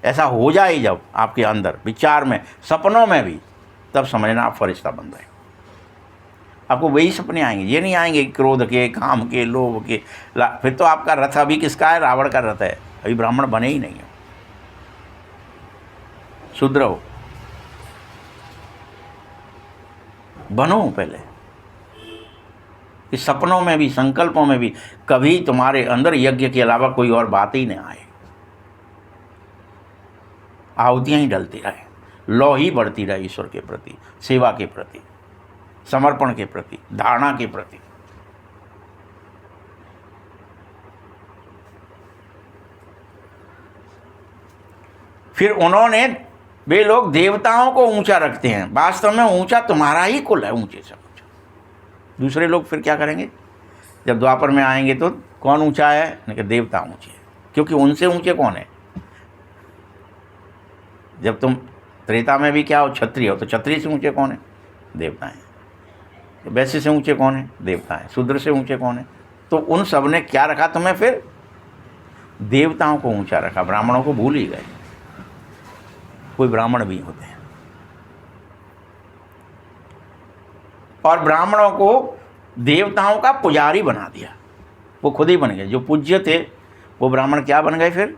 ऐसा हो जाए जब आपके अंदर विचार में, सपनों में भी, तब समझना आप फरिश्ता बन रहे हो। आपको वही सपने आएंगे, ये नहीं आएंगे क्रोध के, काम के, लोभ के। फिर तो आपका रथ अभी किसका है? रावण का रथ है। अभी ब्राह्मण बने ही नहीं हो, शूद्र हो, बनो पहले। इस सपनों में भी, संकल्पों में भी कभी तुम्हारे अंदर यज्ञ के अलावा कोई और बात ही नहीं आए। आहुतियां ही डलती रहे, लौ ही बढ़ती रहे ईश्वर के प्रति, सेवा के प्रति, समर्पण के प्रति, धारणा के प्रति। फिर उन्होंने, वे लोग देवताओं को ऊंचा रखते हैं, वास्तव में ऊंचा तुम्हारा ही कुल है, ऊंचे से ऊंचा। दूसरे लोग फिर क्या करेंगे? जब द्वापर में आएंगे तो कौन ऊंचा है? नहीं, देवता ऊंचे हैं, क्योंकि उनसे ऊंचे कौन है? जब तुम त्रेता में भी क्या हो, क्षत्रिय हो, तो क्षत्रिय से ऊंचे कौन है? देवता हैं। वैश्य से ऊंचे कौन है? देवता हैं। शूद्र से ऊंचे कौन है? तो उन सब ने क्या रखा तुम्हें? फिर देवताओं को ऊंचा रखा, ब्राह्मणों को भूल ही गए। कोई ब्राह्मण भी होते हैं, और ब्राह्मणों को देवताओं का पुजारी बना दिया। वो खुद ही बन गए, जो पूज्य थे वो ब्राह्मण क्या बन गए? फिर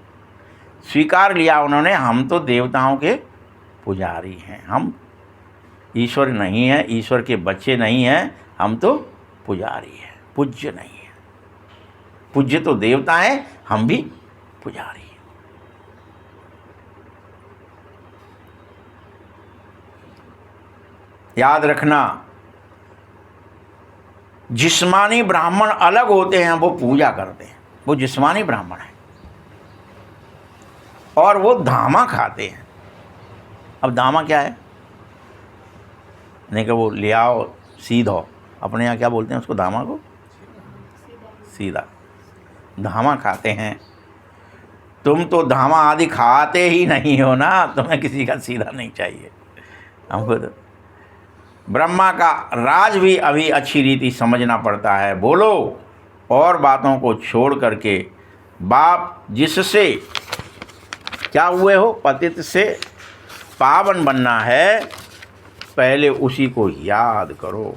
स्वीकार लिया उन्होंने, हम तो देवताओं के पुजारी हैं, हम ईश्वर नहीं हैं, ईश्वर के बच्चे नहीं हैं, हम तो पुजारी हैं, पूज्य नहीं है। पूज्य तो देवता हैं, हम भी पुजारी हैं। याद रखना, जिस्मानी ब्राह्मण अलग होते हैं, वो पूजा करते हैं, वो जिस्मानी ब्राह्मण है, और वो धामा खाते हैं। अब धामा क्या है? नहीं कि वो ले आओ सीधो, अपने यहाँ क्या बोलते हैं उसको, धामा को? सीधा। धामा खाते हैं। तुम तो धामा आदि खाते ही नहीं हो ना, तुम्हें किसी का सीधा नहीं चाहिए। हमको तो ब्रह्मा का राज भी अभी अच्छी रीति समझना पड़ता है। बोलो, और बातों को छोड़ करके बाप जिससे क्या हुए हो, पतित से पावन बनना है, पहले उसी को याद करो,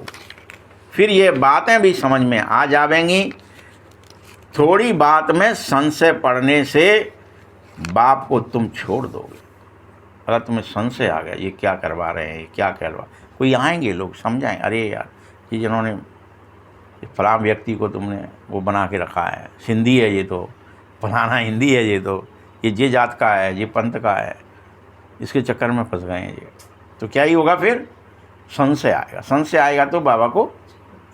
फिर ये बातें भी समझ में आ जाएंगी। थोड़ी बात में संशय पड़ने से बाप को तुम छोड़ दोगे। अगर तुम्हें संशय आ गया, ये क्या करवा रहे हैं, ये क्या करवा, कोई आएंगे लोग समझाएं, अरे यार ये जिन्होंने फलां व्यक्ति को तुमने वो बना के रखा है, सिंधी है ये, तो फलाना हिंदी है ये जात का है, ये पंथ का है, इसके चक्कर में फंस गए हैं ये, तो क्या ही होगा? फिर संशय आएगा। संशय आएगा तो बाबा को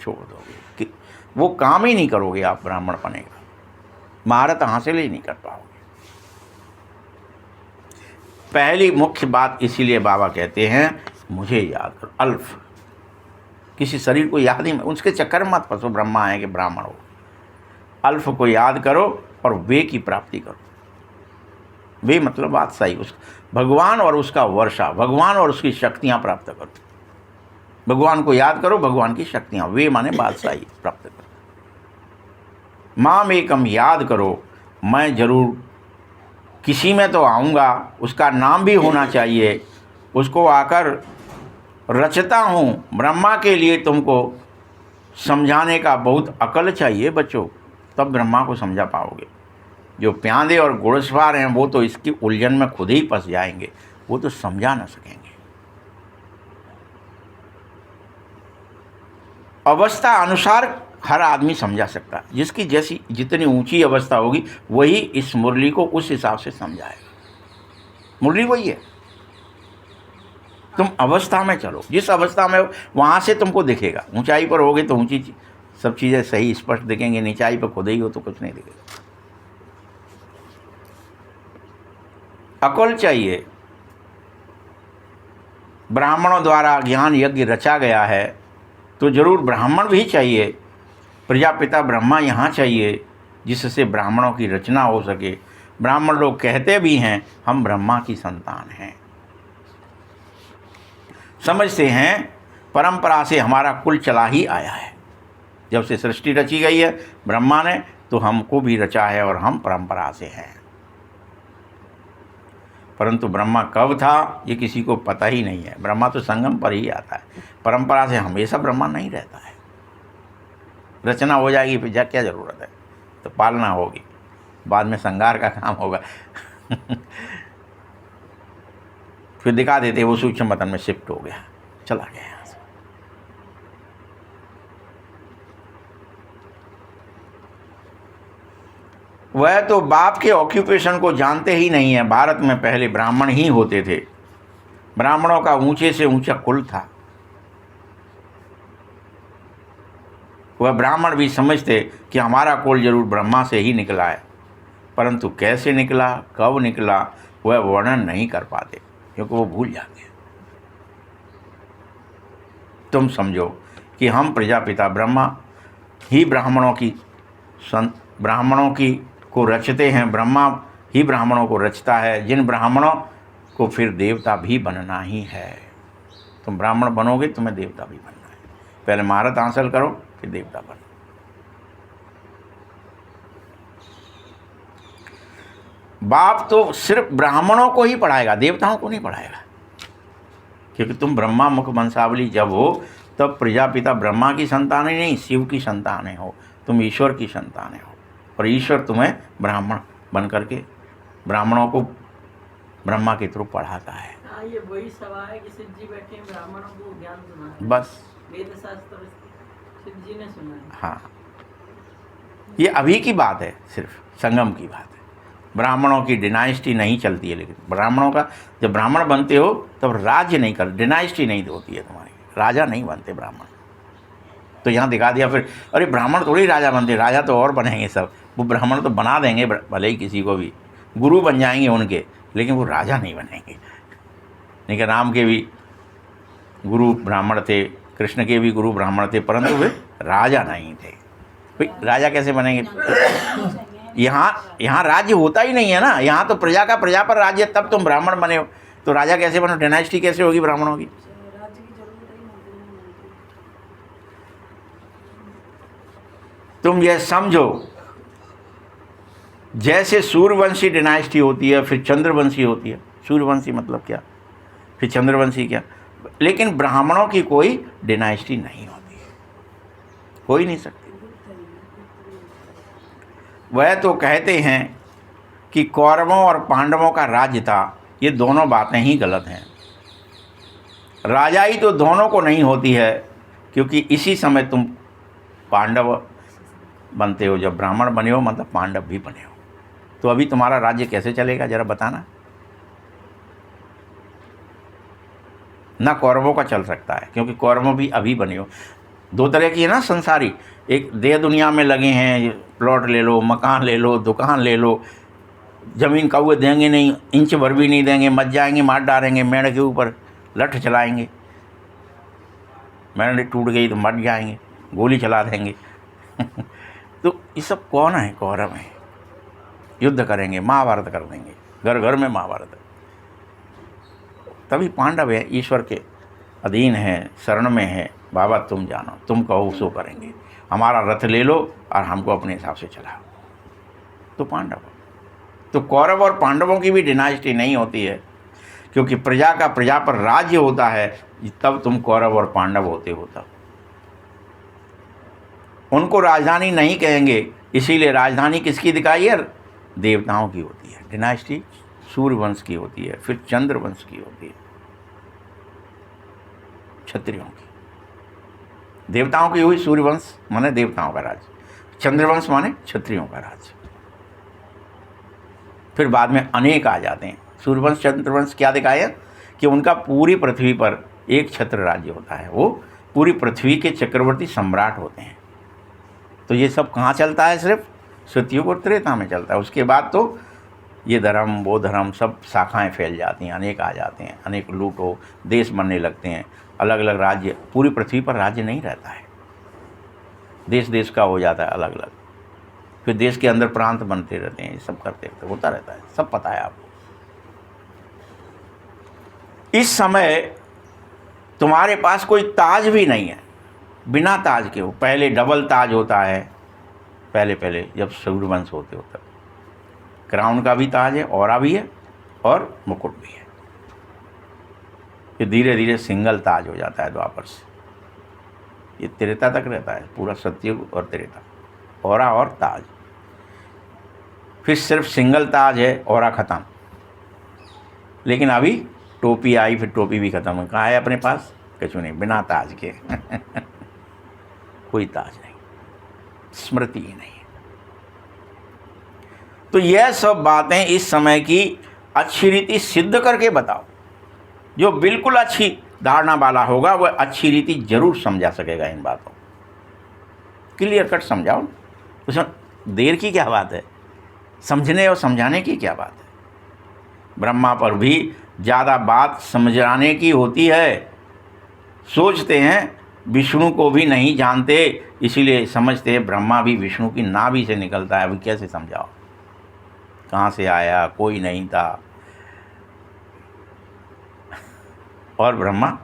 छोड़ दोगे, कि वो काम ही नहीं करोगे आप ब्राह्मण बने का, महारत हासिल ही नहीं कर पाओगे। पहली मुख्य बात इसीलिए बाबा कहते हैं मुझे याद करो। अल्फ किसी शरीर को याद ही, उसके चक्कर में मत फंसो ब्रह्मा है कि ब्राह्मण हो। अल्फ को याद करो और वे की प्राप्ति करो। वे मतलब बात सही, उस भगवान और उसका वर्षा, भगवान और उसकी शक्तियाँ प्राप्त करो। भगवान को याद करो, भगवान की शक्तियाँ, वे माने बादशाही प्राप्त करो। माम एकम याद करो, मैं जरूर किसी में तो आऊँगा, उसका नाम भी होना चाहिए, उसको आकर रचता हूँ। ब्रह्मा के लिए तुमको समझाने का बहुत अकल चाहिए बच्चों, तब ब्रह्मा को समझा पाओगे। जो प्यादे और घुड़सवार हैं वो तो इसकी उलझन में खुद ही फंस जाएंगे, वो तो समझा ना सकेंगे। अवस्था अनुसार हर आदमी समझा सकता है, जिसकी जैसी जितनी ऊंची अवस्था होगी वही इस मुरली को उस हिसाब से समझाएगा। मुरली वही है, तुम अवस्था में चलो, जिस अवस्था में वहाँ से तुमको दिखेगा। ऊंचाई पर होगे तो ऊंची सब चीज़ें सही स्पष्ट दिखेंगे, नीचाई पर खुद ही हो तो कुछ नहीं दिखेगा। अकल चाहिए। ब्राह्मणों द्वारा ज्ञान यज्ञ रचा गया है तो जरूर ब्राह्मण भी चाहिए, प्रजापिता ब्रह्मा यहाँ चाहिए, जिससे ब्राह्मणों की रचना हो सके। ब्राह्मण लोग कहते भी हैं हम ब्रह्मा की संतान हैं, समझते हैं परंपरा से हमारा कुल चला ही आया है। जब से सृष्टि रची गई है ब्रह्मा ने, तो हमको भी रचा है और हम परंपरा से हैं। परंतु ब्रह्मा कब था ये किसी को पता ही नहीं है। ब्रह्मा तो संगम पर ही आता है, परंपरा से हमेशा ब्रह्मा नहीं रहता है। रचना हो जाएगी फिर क्या ज़रूरत है, तो पालना होगी, बाद में संगार का काम होगा। फिर दिखा देते वो सूक्ष्म मतन में शिफ्ट हो गया, चला गया यहाँ से। वह तो बाप के ऑक्यूपेशन को जानते ही नहीं है। भारत में पहले ब्राह्मण ही होते थे, ब्राह्मणों का ऊंचे से ऊंचा कुल था। वह ब्राह्मण भी समझते कि हमारा कुल जरूर ब्रह्मा से ही निकला है, परंतु कैसे निकला, कब निकला, वह वर्णन नहीं कर पाते क्योंकि वो भूल जाते हैं। तुम समझो कि हम प्रजापिता ब्रह्मा ही ब्राह्मणों की को रचते हैं। ब्रह्मा ही ब्राह्मणों को रचता है, जिन ब्राह्मणों को फिर देवता भी बनना ही है। तुम ब्राह्मण बनोगे, तुम्हें देवता भी बनना है। पहले महारत हासिल करो, फिर देवता बनो। बाप तो सिर्फ ब्राह्मणों को ही पढ़ाएगा, देवताओं को नहीं पढ़ाएगा, क्योंकि तुम ब्रह्मा मुख वंशावली जब हो तब प्रजापिता ब्रह्मा की संतान ही नहीं, शिव की संतान हो। तुम ईश्वर की संतान हो और ईश्वर तुम्हें ब्राह्मण बन करके ब्राह्मणों को ब्रह्मा के थ्रू पढ़ाता है। हाँ, ये वही सवाल है कि शिव जी बैठे हैं, ब्राह्मणों को ज्ञान सुना है। बस वेद शास्त्र शिव जी ने सुना है। हाँ, ये अभी की बात है, सिर्फ संगम की बात है। ब्राह्मणों की डिनाइस्टी नहीं चलती है, लेकिन ब्राह्मणों का जब ब्राह्मण बनते हो तब राज्य नहीं कर, डिनाइस्टी नहीं होती है तुम्हारी, राजा नहीं बनते ब्राह्मण। तो यहाँ दिखा दिया फिर, अरे ब्राह्मण थोड़ी राजा बनते, राजा तो और बनेंगे सब, वो ब्राह्मण तो बना देंगे भले ही किसी को भी, गुरु बन जाएंगे उनके, लेकिन वो राजा नहीं बनेंगे। नहीं कि राम के भी गुरु ब्राह्मण थे, कृष्ण के भी गुरु ब्राह्मण थे, परंतु वे राजा नहीं थे। भाई राजा कैसे बनेंगे? यहाँ राज्य होता ही नहीं है ना, यहाँ तो प्रजा का प्रजा पर राज्य, तब तुम ब्राह्मण बने हो, तो राजा कैसे बनो? डायनेस्टी कैसे होगी ब्राह्मणों की? तुम यह समझो, जैसे सूर्यवंशी डायनेस्टी होती है, फिर चंद्रवंशी होती है। सूर्यवंशी मतलब क्या, फिर चंद्रवंशी क्या, लेकिन ब्राह्मणों की कोई डायनेस्टी नहीं होती है, हो ही नहीं सकती। वह तो कहते हैं कि कौरवों और पांडवों का राज्य था, ये दोनों बातें ही गलत हैं। राजाई तो दोनों को नहीं होती है, क्योंकि इसी समय तुम पांडव बनते हो, जब ब्राह्मण बने हो मतलब पांडव भी बने हो। तो अभी तुम्हारा राज्य कैसे चलेगा जरा बताना। ना कौरवों का चल सकता है, क्योंकि कौरवों भी अभी बने हो। दो तरह की है ना संसारी, एक देह दुनिया में लगे हैं, प्लॉट ले लो, मकान ले लो, दुकान ले लो, ज़मीन कौवे देंगे नहीं, इंच भर भी नहीं देंगे, मच जाएंगे, मार डालेंगे, मेड़ के ऊपर लठ चलाएंगे, मेड़ टूट गई तो मर जाएंगे, गोली चला देंगे। तो ये सब कौन है? कौरव हैं। युद्ध करेंगे, महाभारत कर देंगे, घर घर में महाभारत। तभी पांडव है, ईश्वर के अधीन है, शरण में है। बाबा तुम जानो, तुम कहो सो करेंगे, हमारा रथ ले लो और हमको अपने हिसाब से चलाओ, तो पांडव। तो कौरव और पांडवों की भी डिनाइस्टी नहीं होती है, क्योंकि प्रजा का प्रजा पर राज्य होता है, तब तुम कौरव और पांडव होते हो। तब उनको राजधानी नहीं कहेंगे, इसीलिए राजधानी किसकी दिखाई है? देवताओं की होती है। डिनाइस्टी सूर्यवंश की होती है, फिर चंद्रवंश की होती है, क्षत्रियों की। देवताओं की हुई सूर्यवंश माने देवताओं का राज्य, चंद्रवंश माने क्षत्रियों का राज्य। फिर बाद में अनेक आ जाते हैं। सूर्यवंश चंद्रवंश क्या दिखाया कि उनका पूरी पृथ्वी पर एक छत्र राज्य होता है, वो पूरी पृथ्वी के चक्रवर्ती सम्राट होते हैं। तो ये सब कहाँ चलता है? सिर्फ सतयुग और त्रेता में चलता है। उसके बाद तो ये धर्म वो धर्म सब शाखाएं फैल जाती हैं, अनेक आ जाते हैं, अनेक लूटो देश बनने लगते हैं, अलग अलग राज्य। पूरी पृथ्वी पर राज्य नहीं रहता है, देश देश का हो जाता है अलग अलग। फिर देश के अंदर प्रांत बनते रहते हैं, ये सब करते रहते, होता रहता है, सब पता है आपको। इस समय तुम्हारे पास कोई ताज भी नहीं है, बिना ताज के हो। पहले डबल ताज होता है, पहले पहले जब सूर्यवंश होते होता, क्राउन का भी ताज है, औरा भी है और मुकुट भी है। फिर धीरे धीरे सिंगल ताज हो जाता है द्वापर से, ये त्रेता तक रहता है, पूरा सतयुग और त्रेता, औरा और ताज। फिर सिर्फ सिंगल ताज है, औरा खत्म। लेकिन अभी टोपी आई, फिर टोपी भी खत्म है। कहाँ है अपने पास? कुछ नहीं, बिना ताज के कोई ताज नहीं, स्मृति ही नहीं। तो यह सब बातें इस समय की अच्छी रीति सिद्ध करके बताओ। जो बिल्कुल अच्छी धारणा वाला होगा वह अच्छी रीति जरूर समझा सकेगा इन बातों, क्लियर कट समझाओ। उसमें देर की क्या बात है, समझने और समझाने की क्या बात है। ब्रह्मा पर भी ज़्यादा बात समझाने की होती है। सोचते हैं विष्णु को भी नहीं जानते, इसीलिए समझते हैं ब्रह्मा भी विष्णु की नाभि से निकलता है। अभी कैसे समझाओ, कहाँ से आया, कोई नहीं था, और ब्रह्मा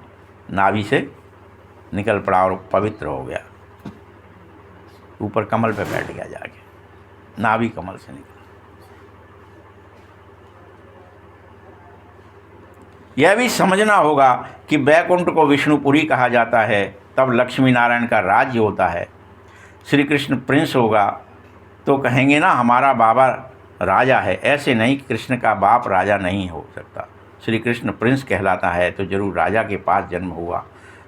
नाभि से निकल पड़ा और पवित्र हो गया, ऊपर कमल पे बैठ गया जाके, नाभि कमल से निकला। यह भी समझना होगा कि बैकुंठ को विष्णुपुरी कहा जाता है, तब लक्ष्मी नारायण का राज्य होता है। श्री कृष्ण प्रिंस होगा तो कहेंगे ना हमारा बाबा राजा है, ऐसे नहीं, कृष्ण का बाप राजा नहीं हो सकता। श्री कृष्ण प्रिंस कहलाता है तो जरूर राजा के पास जन्म हुआ।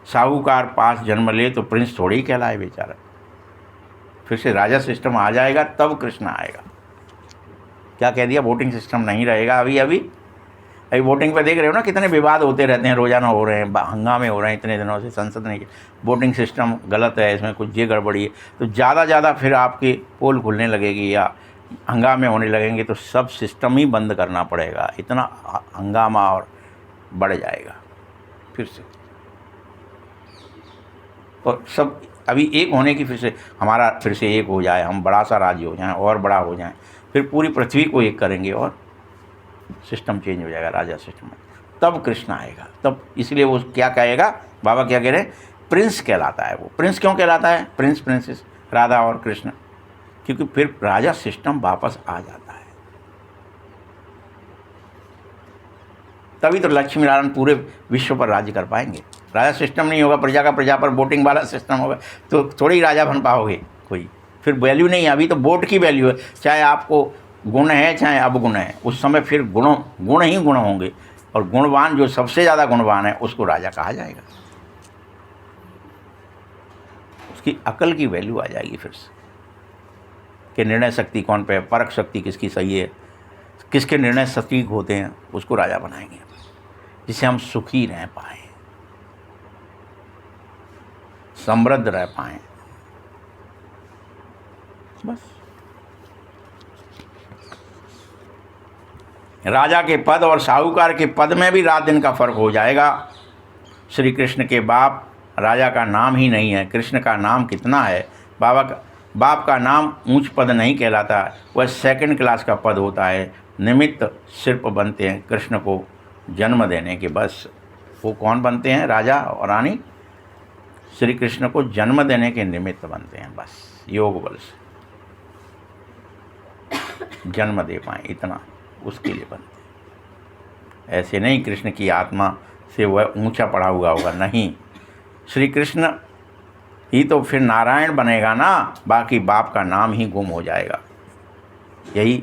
साहूकार पास जन्म ले तो प्रिंस थोड़ी ही कहलाए बेचारा। फिर से राजा सिस्टम आ जाएगा तब कृष्ण आएगा। क्या कह दिया, वोटिंग सिस्टम नहीं रहेगा। अभी वोटिंग पे देख रहे हो ना कितने विवाद होते रहते हैं, रोजाना हो रहे हैं, हंगामे हो रहे हैं इतने दिनों से। संसद ने वोटिंग सिस्टम गलत है, इसमें कुछ ये गड़बड़ी है, तो ज़्यादा फिर आपकी पोल खुलने लगेगी या हंगामे होने लगेंगे, तो सब सिस्टम ही बंद करना पड़ेगा। इतना हंगामा और बढ़ जाएगा फिर से। और सब अभी एक होने की, फिर से हमारा फिर से एक हो जाए, हम बड़ा सा राज्य हो जाएं और बड़ा हो जाएं, फिर पूरी पृथ्वी को एक करेंगे और सिस्टम चेंज हो जाएगा, राजा सिस्टम में। तब कृष्ण आएगा। तब इसलिए वो क्या कहेगा, बाबा क्या कह रहे हैं, प्रिंस कहलाता है वो। प्रिंस क्यों कहलाता है, प्रिंस प्रिंसेस राधा और कृष्ण, क्योंकि फिर राजा सिस्टम वापस आ जाता है। तभी तो लक्ष्मी नारायण पूरे विश्व पर राज्य कर पाएंगे। राजा सिस्टम नहीं होगा, प्रजा का प्रजा पर वोटिंग वाला सिस्टम होगा, तो थोड़ी ही राजा बन पाओगे कोई, फिर वैल्यू नहीं है। अभी तो वोट की वैल्यू है, चाहे आपको गुण है चाहे अवगुण है, उस समय फिर गुण ही गुण होंगे, और गुणवान जो सबसे ज़्यादा गुणवान है उसको राजा कहा जाएगा। उसकी अकल की वैल्यू आ जाएगी फिर से, कि निर्णय शक्ति कौन पे है, परख शक्ति किसकी सही है, किसके निर्णय सटीक होते हैं, उसको राजा बनाएंगे, जिससे हम सुखी रह पाएँ, समृद्ध रह पाएँ। बस राजा के पद और साहूकार के पद में भी रात दिन का फर्क हो जाएगा। श्री कृष्ण के बाप राजा का नाम ही नहीं है, कृष्ण का नाम कितना है। बाप का नाम ऊंच पद नहीं कहलाता, वह सेकंड क्लास का पद होता है। निमित्त सिर्फ बनते हैं कृष्ण को जन्म देने के, बस। वो कौन बनते हैं, राजा और रानी? श्री कृष्ण को जन्म देने के निमित्त बनते हैं, बस। योग बल से जन्म दे पाएँ, इतना उसके लिए बनते हैं। ऐसे नहीं कृष्ण की आत्मा से वह ऊंचा पड़ा हुआ होगा, नहीं। श्री कृष्ण ही तो फिर नारायण बनेगा ना, बाकी बाप का नाम ही गुम हो जाएगा। यही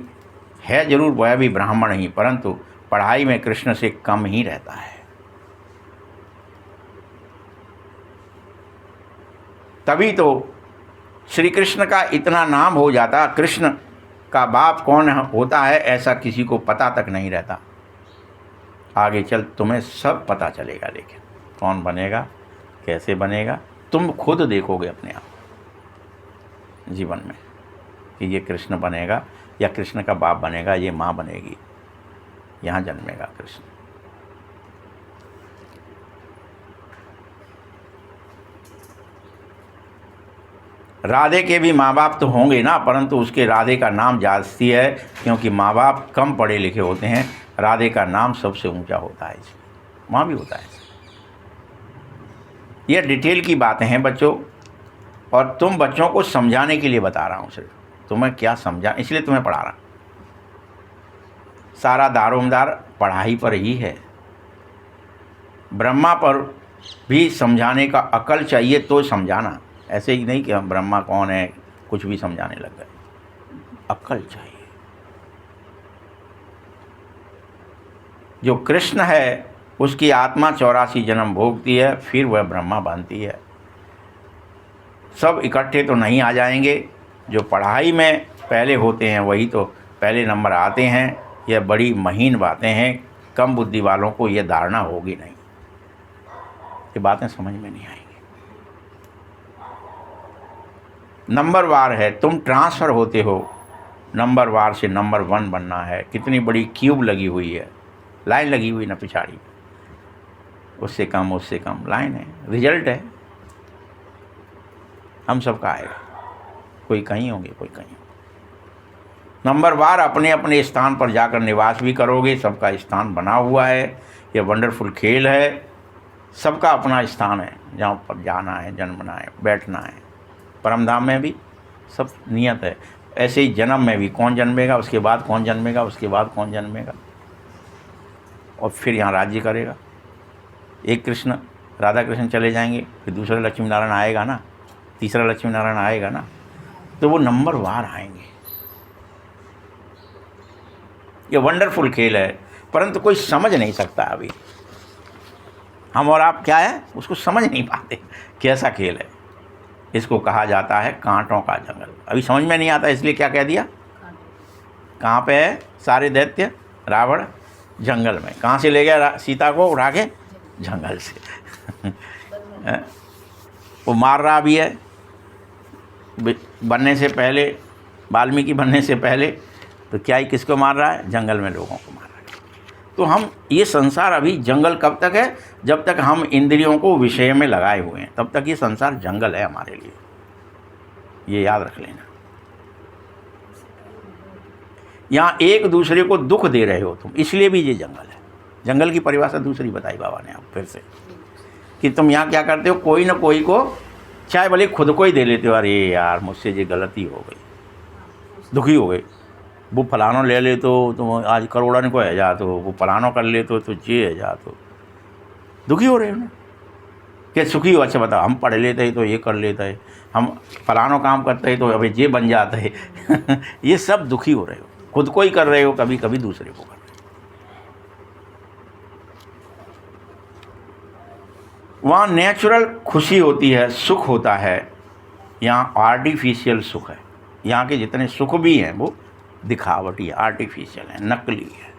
है जरूर, वह भी ब्राह्मण ही, परंतु पढ़ाई में कृष्ण से कम ही रहता है। तभी तो श्री कृष्ण का इतना नाम हो जाता। कृष्ण का बाप कौन होता है ऐसा किसी को पता तक नहीं रहता। आगे चल तुम्हें सब पता चलेगा, लेकिन कौन बनेगा, कैसे बनेगा, तुम खुद देखोगे अपने आप जीवन में कि ये कृष्ण बनेगा या कृष्ण का बाप बनेगा, ये माँ बनेगी, यहाँ जन्मेगा कृष्ण। राधे के भी माँ बाप तो होंगे ना, परंतु उसके राधे का नाम जाती है क्योंकि माँ बाप कम पढ़े लिखे होते हैं। राधे का नाम सबसे ऊंचा होता है, वहाँ भी होता है। ये डिटेल की बातें हैं बच्चों, और तुम बच्चों को समझाने के लिए बता रहा हूँ, सिर्फ तुम्हें क्या समझा, इसलिए तुम्हें पढ़ा रहा हूँ। सारा दारोमदार पढ़ाई पर ही है। ब्रह्मा पर भी समझाने का अकल चाहिए तो समझाना, ऐसे ही नहीं कि हम ब्रह्मा कौन है कुछ भी समझाने लग गए। अकल चाहिए। जो कृष्ण है उसकी आत्मा 84 जन्म भोगती है, फिर वह ब्रह्मा बनती है। सब इकट्ठे तो नहीं आ जाएंगे, जो पढ़ाई में पहले होते हैं वही तो पहले नंबर आते हैं। यह बड़ी महीन बातें हैं, कम बुद्धि वालों को यह धारणा होगी नहीं, ये बातें समझ में नहीं आएंगी। नंबर वार है, तुम ट्रांसफ़र होते हो, नंबर वार से नंबर 1 बनना है। कितनी बड़ी क्यूब लगी हुई है, लाइन लगी हुई ना पिछाड़ी, उससे कम लाइन है, रिजल्ट है। हम सबका आएगा, कोई कहीं होंगे कोई कहीं। नंबर वार अपने अपने स्थान पर जाकर निवास भी करोगे, सबका स्थान बना हुआ है। यह वंडरफुल खेल है, सबका अपना स्थान है जहाँ पर जाना है, जन्मना है, बैठना है। परमधाम में भी सब नियत है। ऐसे ही जन्म में भी कौन जन्मेगा, उसके बाद कौन जन्मेगा, उसके बाद कौन जन्मेगा, और फिर यहाँ राज्य करेगा। एक कृष्ण राधा कृष्ण चले जाएंगे, फिर दूसरा लक्ष्मी नारायण आएगा ना, तीसरा लक्ष्मी नारायण आएगा ना, तो वो नंबर वार आएंगे। ये वंडरफुल खेल है, परंतु कोई समझ नहीं सकता अभी। हम और आप क्या है उसको समझ नहीं पाते, कैसा खेल है। इसको कहा जाता है कांटों का जंगल। अभी समझ में नहीं आता, इसलिए क्या कह दिया। कहाँ पे है सारे दैत्य, रावण जंगल में। कहाँ से ले गया सीता को उठा के, जंगल से। वो मार रहा भी है, बनने से पहले, वाल्मीकि बनने से पहले तो क्या ही किसको मार रहा है, जंगल में लोगों को मार रहा है। तो हम ये संसार अभी जंगल कब तक है, जब तक हम इंद्रियों को विषय में लगाए हुए हैं, तब तक ये संसार जंगल है हमारे लिए, ये याद रख लेना। यहाँ एक दूसरे को दुख दे रहे हो तुम, इसलिए भी ये जंगल है। जंगल की परिभाषा दूसरी बताई बाबा ने आप फिर से, कि तुम यहाँ क्या करते हो, कोई ना कोई को, चाहे भले खुद को ही दे लेते हो, अरे यार मुझसे ये गलती हो गई, दुखी हो गए। वो फलानो ले ले तो तुम आज करोड़न को है जा, तो वो फलानो कर ले तो ये है जा, तो दुखी हो रहे हो ना। क्या सुखी हो, अच्छा बताओ, हम पढ़ लेते हैं तो ये कर लेता है, हम फलानो काम करते हैं तो अभी ये बन जाता है। ये सब दुखी हो रहे हो, खुद को ही कर रहे हो, कभी कभी दूसरे को कर रहे हो। वहाँ नेचुरल खुशी होती है, सुख होता है। यहाँ आर्टिफिशियल सुख है। यहाँ के जितने सुख भी हैं वो दिखावटी, आर्टिफिशियल है, नकली है।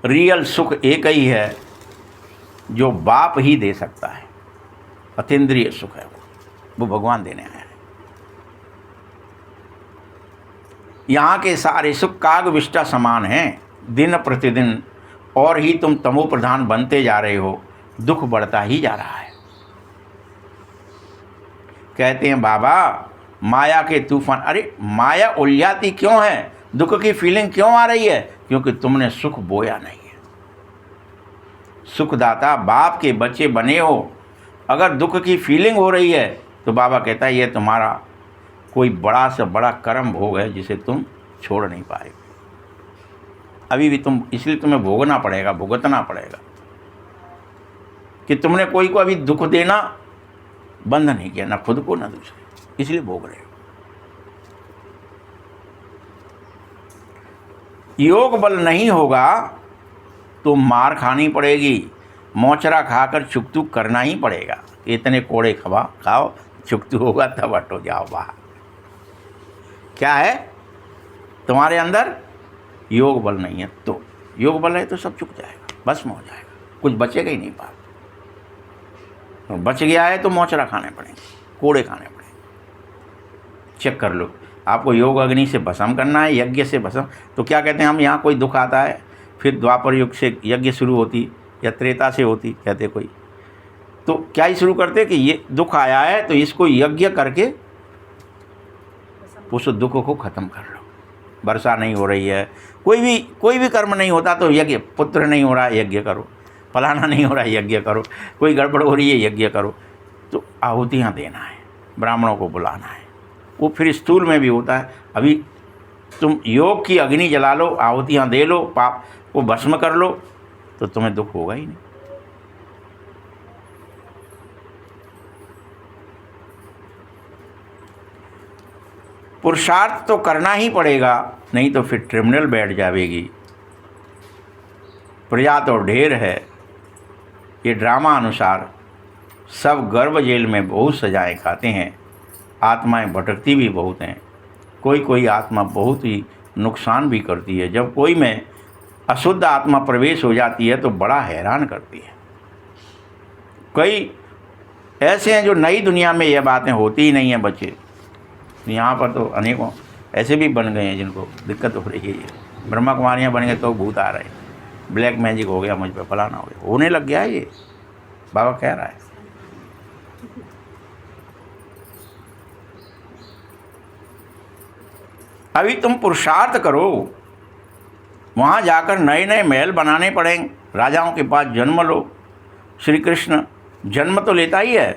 रियल सुख एक ही है जो बाप ही दे सकता है, अतीन्द्रिय सुख है वो भगवान देने आया है। यहाँ के सारे सुख काग विष्टा समान हैं, दिन प्रतिदिन, और ही तुम तमो प्रधान बनते जा रहे हो, दुख बढ़ता ही जा रहा है। कहते हैं बाबा माया के तूफान, अरे माया उलझाती क्यों है, दुख की फीलिंग क्यों आ रही है, क्योंकि तुमने सुख बोया नहीं है। सुखदाता बाप के बच्चे बने हो, अगर दुख की फीलिंग हो रही है तो बाबा कहता है ये तुम्हारा कोई बड़ा से बड़ा कर्म भोग है जिसे तुम छोड़ नहीं पाए। अभी भी तुम, इसलिए तुम्हें भोगना पड़ेगा, भुगतना पड़ेगा, कि तुमने कोई को अभी दुख देना बंद नहीं किया, ना खुद को ना दूसरे, इसलिए भोग रहे हो। योग बल नहीं होगा तो मार खानी पड़ेगी, मोचरा खाकर चुकतुक करना ही पड़ेगा। इतने कोड़े खाओ, चुकतू होगा तब हटो जाओ बाहर। क्या है तुम्हारे अंदर, योग बल नहीं है, तो योग बल है तो सब चुक जाएगा, भस्म हो जाएगा, कुछ बचेगा ही नहीं पास। तो बच गया है तो मोचरा खाने पड़ेंगे, कोड़े खाने पड़ेंगे। चेक कर लो, आपको योग अग्नि से भस्म करना है, यज्ञ से भस्म। तो क्या कहते हैं हम, यहाँ कोई दुख आता है, फिर द्वापर युग से यज्ञ शुरू होती या त्रेता से होती, कहते कोई, तो क्या ही शुरू करते कि ये दुख आया है तो इसको यज्ञ करके उस दुख को ख़त्म कर लो। वर्षा नहीं हो रही है, कोई भी कर्म नहीं होता तो यज्ञ, पुत्र नहीं हो रहा है यज्ञ करो, फलाना नहीं हो रहा है यज्ञ करो, कोई गड़बड़ हो रही है यज्ञ करो। तो आहुतियाँ देना है, ब्राह्मणों को बुलाना है। वो फिर स्थूल में भी होता है। अभी तुम योग की अग्नि जला लो, आहुतियाँ दे लो, पाप को भस्म कर लो, तो तुम्हें दुख होगा ही नहीं। पुरुषार्थ तो करना ही पड़ेगा, नहीं तो फिर ट्रिब्यूनल बैठ जाएगी। प्रजा तो ढेर है। ये ड्रामा अनुसार सब गर्भ जेल में बहुत सजाएं खाते हैं, आत्माएं भटकती भी बहुत हैं। कोई आत्मा बहुत ही नुकसान भी करती है। जब कोई में अशुद्ध आत्मा प्रवेश हो जाती है तो बड़ा हैरान करती है। कई ऐसे हैं जो नई दुनिया में यह बातें होती ही नहीं हैं बच्चे। यहाँ पर तो अनेकों ऐसे भी बन गए हैं जिनको दिक्कत हो रही है। ये ब्रह्मा कुमारियाँ बन गए तो भूत आ रहे हैं, ब्लैक मैजिक हो गया, मुझ पर फलाना हो गया, होने लग गया है। ये बाबा कह रहा है। अभी तुम पुरुषार्थ करो, वहाँ जाकर नए नए महल बनाने पड़ेंगे, राजाओं के पास जन्म लो। श्री कृष्ण जन्म तो लेता ही है,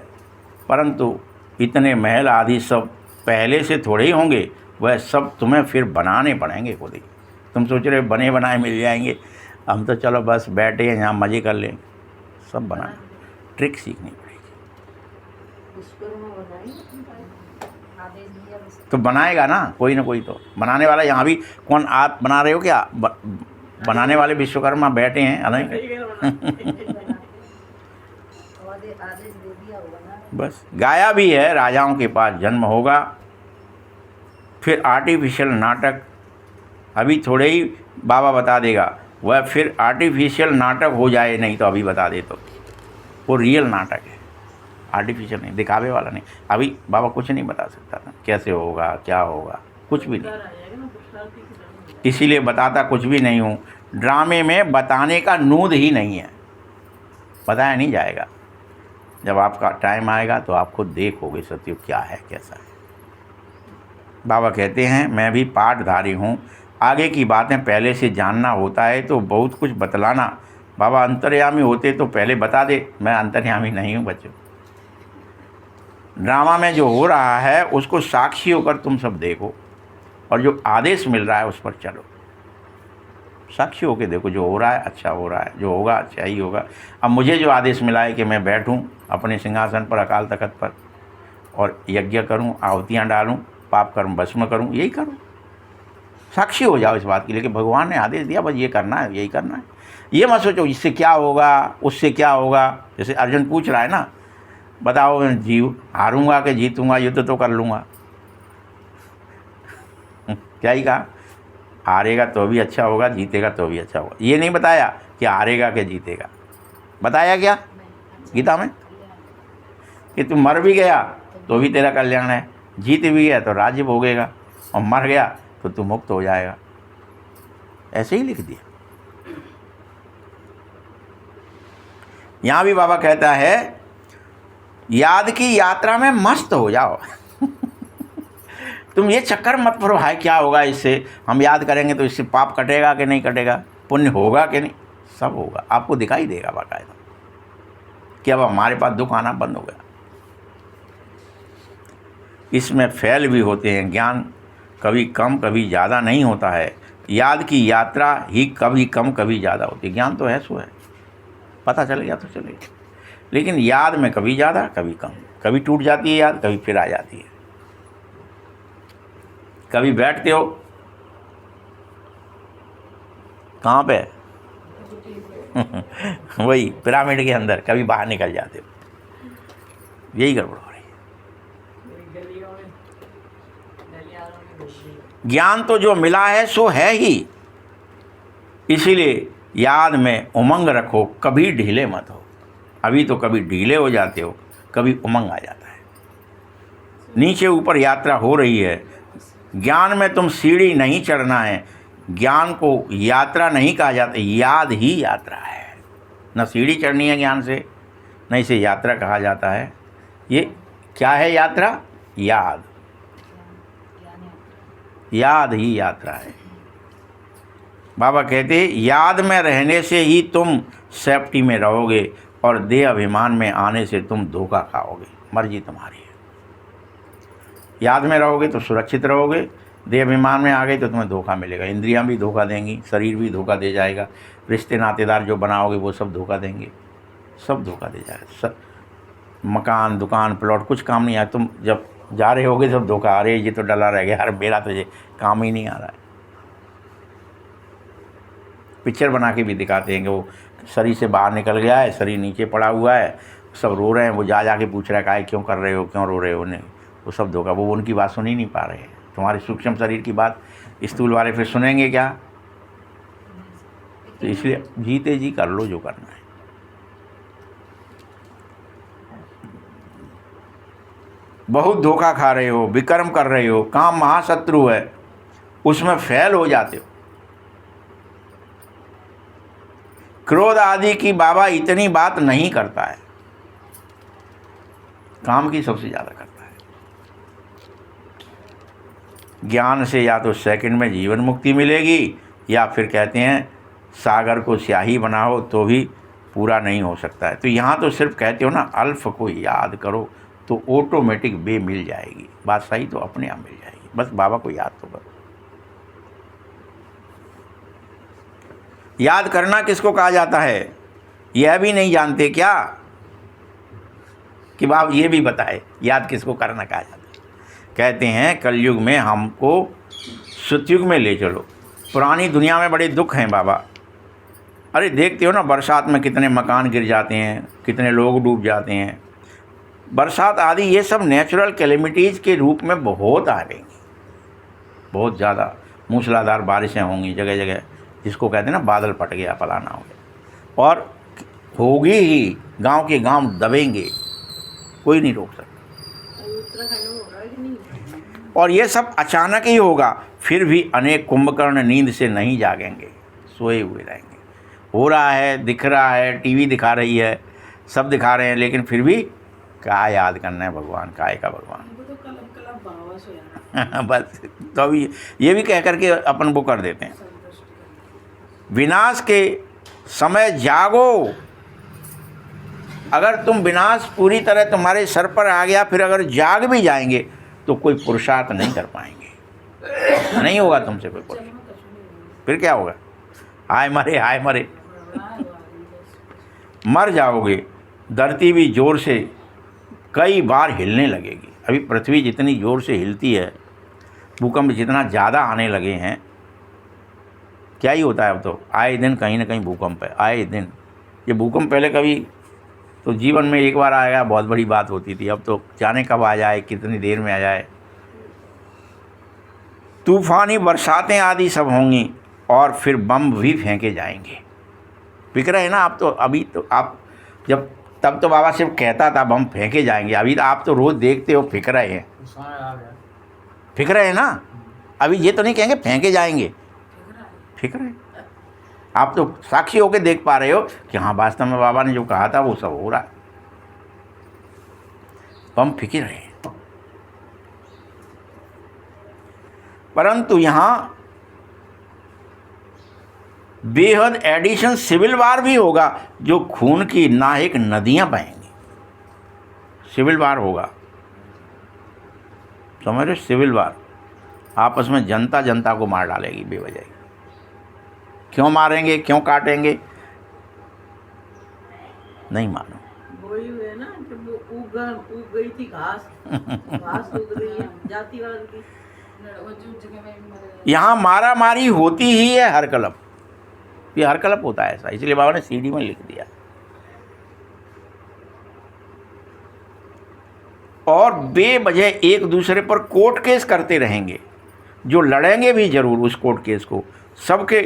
परंतु इतने महल आदि सब पहले से थोड़े ही होंगे, वह सब तुम्हें फिर बनाने पड़ेंगे खुद ही। तुम सोच रहे बने बनाए मिल जाएंगे, हम तो चलो बस बैठे हैं यहाँ मज़े कर लेंगे। सब बनाए, ट्रिक सीखनी पड़ेगी। आदेश दिया बस। तो बनाएगा ना कोई तो बनाने वाला। यहाँ भी कौन आप बना रहे हो क्या? बनाने वाले विश्वकर्मा बैठे हैं अलग। आदेश दे दिया होगा ना। बस गाया भी है, राजाओं के पास जन्म होगा। फिर आर्टिफिशियल नाटक, अभी थोड़े ही बाबा बता देगा, वह फिर आर्टिफिशियल नाटक हो जाए, नहीं तो अभी बता दे तो वो रियल नाटक है, आर्टिफिशियल नहीं, दिखावे वाला नहीं। अभी बाबा कुछ नहीं बता सकता था कैसे होगा, क्या होगा, कुछ भी नहीं। इसीलिए बताता कुछ भी नहीं हूँ। ड्रामे में बताने का नूद ही नहीं है, बताया नहीं जाएगा। जब आपका टाइम आएगा तो आप खुद देखोगे सत्युग क्या है, कैसा है। बाबा कहते हैं मैं भी पाठधारी हूँ, आगे की बातें पहले से जानना होता है तो बहुत कुछ बतलाना। बाबा अंतर्यामी होते तो पहले बता दे, मैं अंतर्यामी नहीं हूँ बच्चों। ड्रामा में जो हो रहा है उसको साक्षी होकर तुम सब देखो, और जो आदेश मिल रहा है उस पर चलो। साक्षी होकर देखो, जो हो रहा है अच्छा हो रहा है, जो होगा अच्छा ही होगा। अब मुझे जो आदेश मिला है कि मैं बैठूं अपने सिंहासन पर, अकाल तख्त पर, और यज्ञ करूं, आहुतियां डालूं, पाप कर्म भस्म करूं, यही करूं। साक्षी हो जाओ इस बात के लिए कि भगवान ने आदेश दिया, बस ये करना है, यही करना है। ये मत सोचो इससे क्या होगा, उससे क्या होगा। जैसे अर्जुन पूछ रहा है ना, बताओ मैं हारूंगा कि जीतूंगा, युद्ध तो कर लूँगा। क्या ही कहा, हारेगा तो भी अच्छा होगा, जीतेगा तो भी अच्छा होगा। ये नहीं बताया कि हारेगा कि जीतेगा। बताया क्या गीता में कि तू मर भी गया तो भी तेरा कल्याण है, जीत भी गया तो राज्य भोगेगा, और मर गया तो तू मुक्त हो जाएगा। ऐसे ही लिख दिया। यहाँ भी बाबा कहता है याद की यात्रा में मस्त हो जाओ। तुम ये चक्कर मत पड़ो है क्या होगा इससे, हम याद करेंगे तो इससे पाप कटेगा कि नहीं कटेगा, पुण्य होगा कि नहीं, सब होगा, आपको दिखाई देगा बाकायदा कि अब हमारे पास दुख आना बंद हो गया। इसमें फैल भी होते हैं, ज्ञान कभी कम कभी ज़्यादा नहीं होता है। याद की यात्रा ही कभी कम कभी ज़्यादा होती है। ज्ञान तो है सो है, पता चल गया तो चलेगा, लेकिन याद में कभी ज़्यादा कभी कम, कभी टूट जाती है याद, कभी फिर आ जाती है। कभी बैठते हो कहाँ पे वही पिरामिड के अंदर, कभी बाहर निकल जाते हो। यही गड़बड़ हो रही है। ज्ञान तो जो मिला है सो है ही, इसीलिए याद में उमंग रखो, कभी ढीले मत हो। अभी तो कभी ढीले हो जाते हो, कभी उमंग आ जाता है। नीचे ऊपर यात्रा हो रही है। ज्ञान में तुम सीढ़ी नहीं चढ़ना है, ज्ञान को यात्रा नहीं कहा जाता, याद ही यात्रा है। न सीढ़ी चढ़नी है ज्ञान से, नहीं इसे यात्रा कहा जाता है। ये क्या है यात्रा? याद, ज्ञान यात्रा। याद ही यात्रा है। बाबा कहते याद में रहने से ही तुम सेफ्टी में रहोगे और देह अभिमान में आने से तुम धोखा खाओगे। मर्जी तुम्हारी है। याद में रहोगे तो सुरक्षित रहोगे, देह अभिमान में आ गए तो तुम्हें धोखा मिलेगा। इंद्रियां भी धोखा देंगी, शरीर भी धोखा दे जाएगा, रिश्ते नातेदार जो बनाओगे वो सब धोखा देंगे, सब धोखा दे जाएगा। सब मकान दुकान प्लॉट कुछ काम नहीं आया। तुम जब जा रहे होगे सब धोखा, अरे ये तो डला रह गया, यार मेरा तो ये काम ही नहीं आ रहा है। पिक्चर बना के भी दिखाते हैं कि वो शरीर से बाहर निकल गया है, शरीर नीचे पड़ा हुआ है, सब रो रहे हैं, वो जा के पूछ रहा है काहे क्यों कर रहे हो, क्यों रो रहे हो, नहीं वो सब धोखा। वो उनकी बात सुन ही नहीं पा रहे हैं। तुम्हारे सूक्ष्म शरीर की बात स्थूल वाले फिर सुनेंगे क्या? तो इसलिए जीते जी कर लो जो करना है। बहुत धोखा खा रहे हो, विकर्म कर रहे हो, काम महाशत्रु है, उसमें फेल हो जाते हो। क्रोध आदि की बाबा इतनी बात नहीं करता है, काम की सबसे ज़्यादा करता है। ज्ञान से या तो सेकंड में जीवन मुक्ति मिलेगी, या फिर कहते हैं सागर को स्याही बनाओ तो भी पूरा नहीं हो सकता है। तो यहाँ तो सिर्फ कहते हो ना अल्फ को याद करो तो ऑटोमेटिक वे मिल जाएगी। बात सही तो अपने आप मिल जाएगी, बस बाबा को याद तो करो। याद करना किसको कहा जाता है यह भी नहीं जानते क्या? कि बाप ये भी बताए याद किसको करना कहा जाता है। कहते हैं कलयुग में हमको सतयुग में ले चलो। पुरानी दुनिया में बड़े दुख हैं बाबा। अरे देखते हो ना बरसात में कितने मकान गिर जाते हैं, कितने लोग डूब जाते हैं। बरसात आदि ये सब नेचुरल कैलेमिटीज़ के रूप में बहुत आ रही, बहुत ज़्यादा मूसलाधार बारिशें होंगी जगह जगह, जिसको कहते हैं ना बादल फट गया फलाना हो गया, और होगी ही। गांव के गांव दबेंगे, कोई नहीं रोक सकता। उत्तराखंड में हो रहा है कि नहीं? और ये सब अचानक ही होगा। फिर भी अनेक कुंभकर्ण नींद से नहीं जागेंगे, सोए हुए रहेंगे। हो रहा है, दिख रहा है, टीवी दिखा रही है, सब दिखा रहे हैं, लेकिन फिर भी क्या याद करना है भगवान, काय का भगवान। वो तो कलब भावा सोया बस तो अभी ये भी कह करके अपन वो कर देते हैं। विनाश के समय जागो। अगर तुम विनाश पूरी तरह तुम्हारे सर पर आ गया, फिर अगर जाग भी जाएंगे तो कोई पुरुषार्थ नहीं कर पाएंगे, नहीं होगा तुमसे कोई पुरुषार्थ। फिर क्या होगा? हाय मरे हाय मरे, मर जाओगे। धरती भी जोर से कई बार हिलने लगेगी। अभी पृथ्वी जितनी जोर से हिलती है, भूकंप जितना ज़्यादा आने लगे हैं, क्या ही होता है अब तो आए दिन कहीं ना कहीं भूकंप है, आए दिन। ये भूकंप पहले कभी तो जीवन में एक बार आएगा बहुत बड़ी बात होती थी, अब तो जाने कब आ जाए, कितनी देर में आ जाए। तूफानी बरसातें आदि सब होंगी और फिर बम भी फेंके जाएंगे। फिक्र है ना आप तो, अभी तो आप जब तब तो बाबा सिर्फ कहता था बम फेंके जाएंगे, अभी तो आप तो रोज़ देखते हो फिक्र है, फिक्र है ना। अभी ये तो नहीं कहेंगे फेंके जाएंगे, फिक्र है। आप तो साक्षी होकर देख पा रहे हो कि हाँ वास्तव में बाबा ने जो कहा था वो सब हो रहा है। बम फिक्र है। परंतु यहाँ बेहद एडिशन सिविल वार भी होगा, जो खून की नाहिक नदियां बहेंगी। सिविल वार होगा, समझ रहे? सिविल वार आपस में जनता जनता को मार डालेगी बेवजह। क्यों मारेंगे, क्यों काटेंगे, नहीं मानो। वही हुए ना कि वो उग गई थी घास, घास उग रही है जातिवाद की। यहाँ मारा मारी होती ही है हर कलप, ये हर कलप होता है ऐसा, इसलिए बाबा ने सीडी में लिख दिया। और बेवजह एक दूसरे पर कोर्ट केस करते रहेंगे, जो लड़ेंगे भी जरूर उस कोर्ट केस को, सबके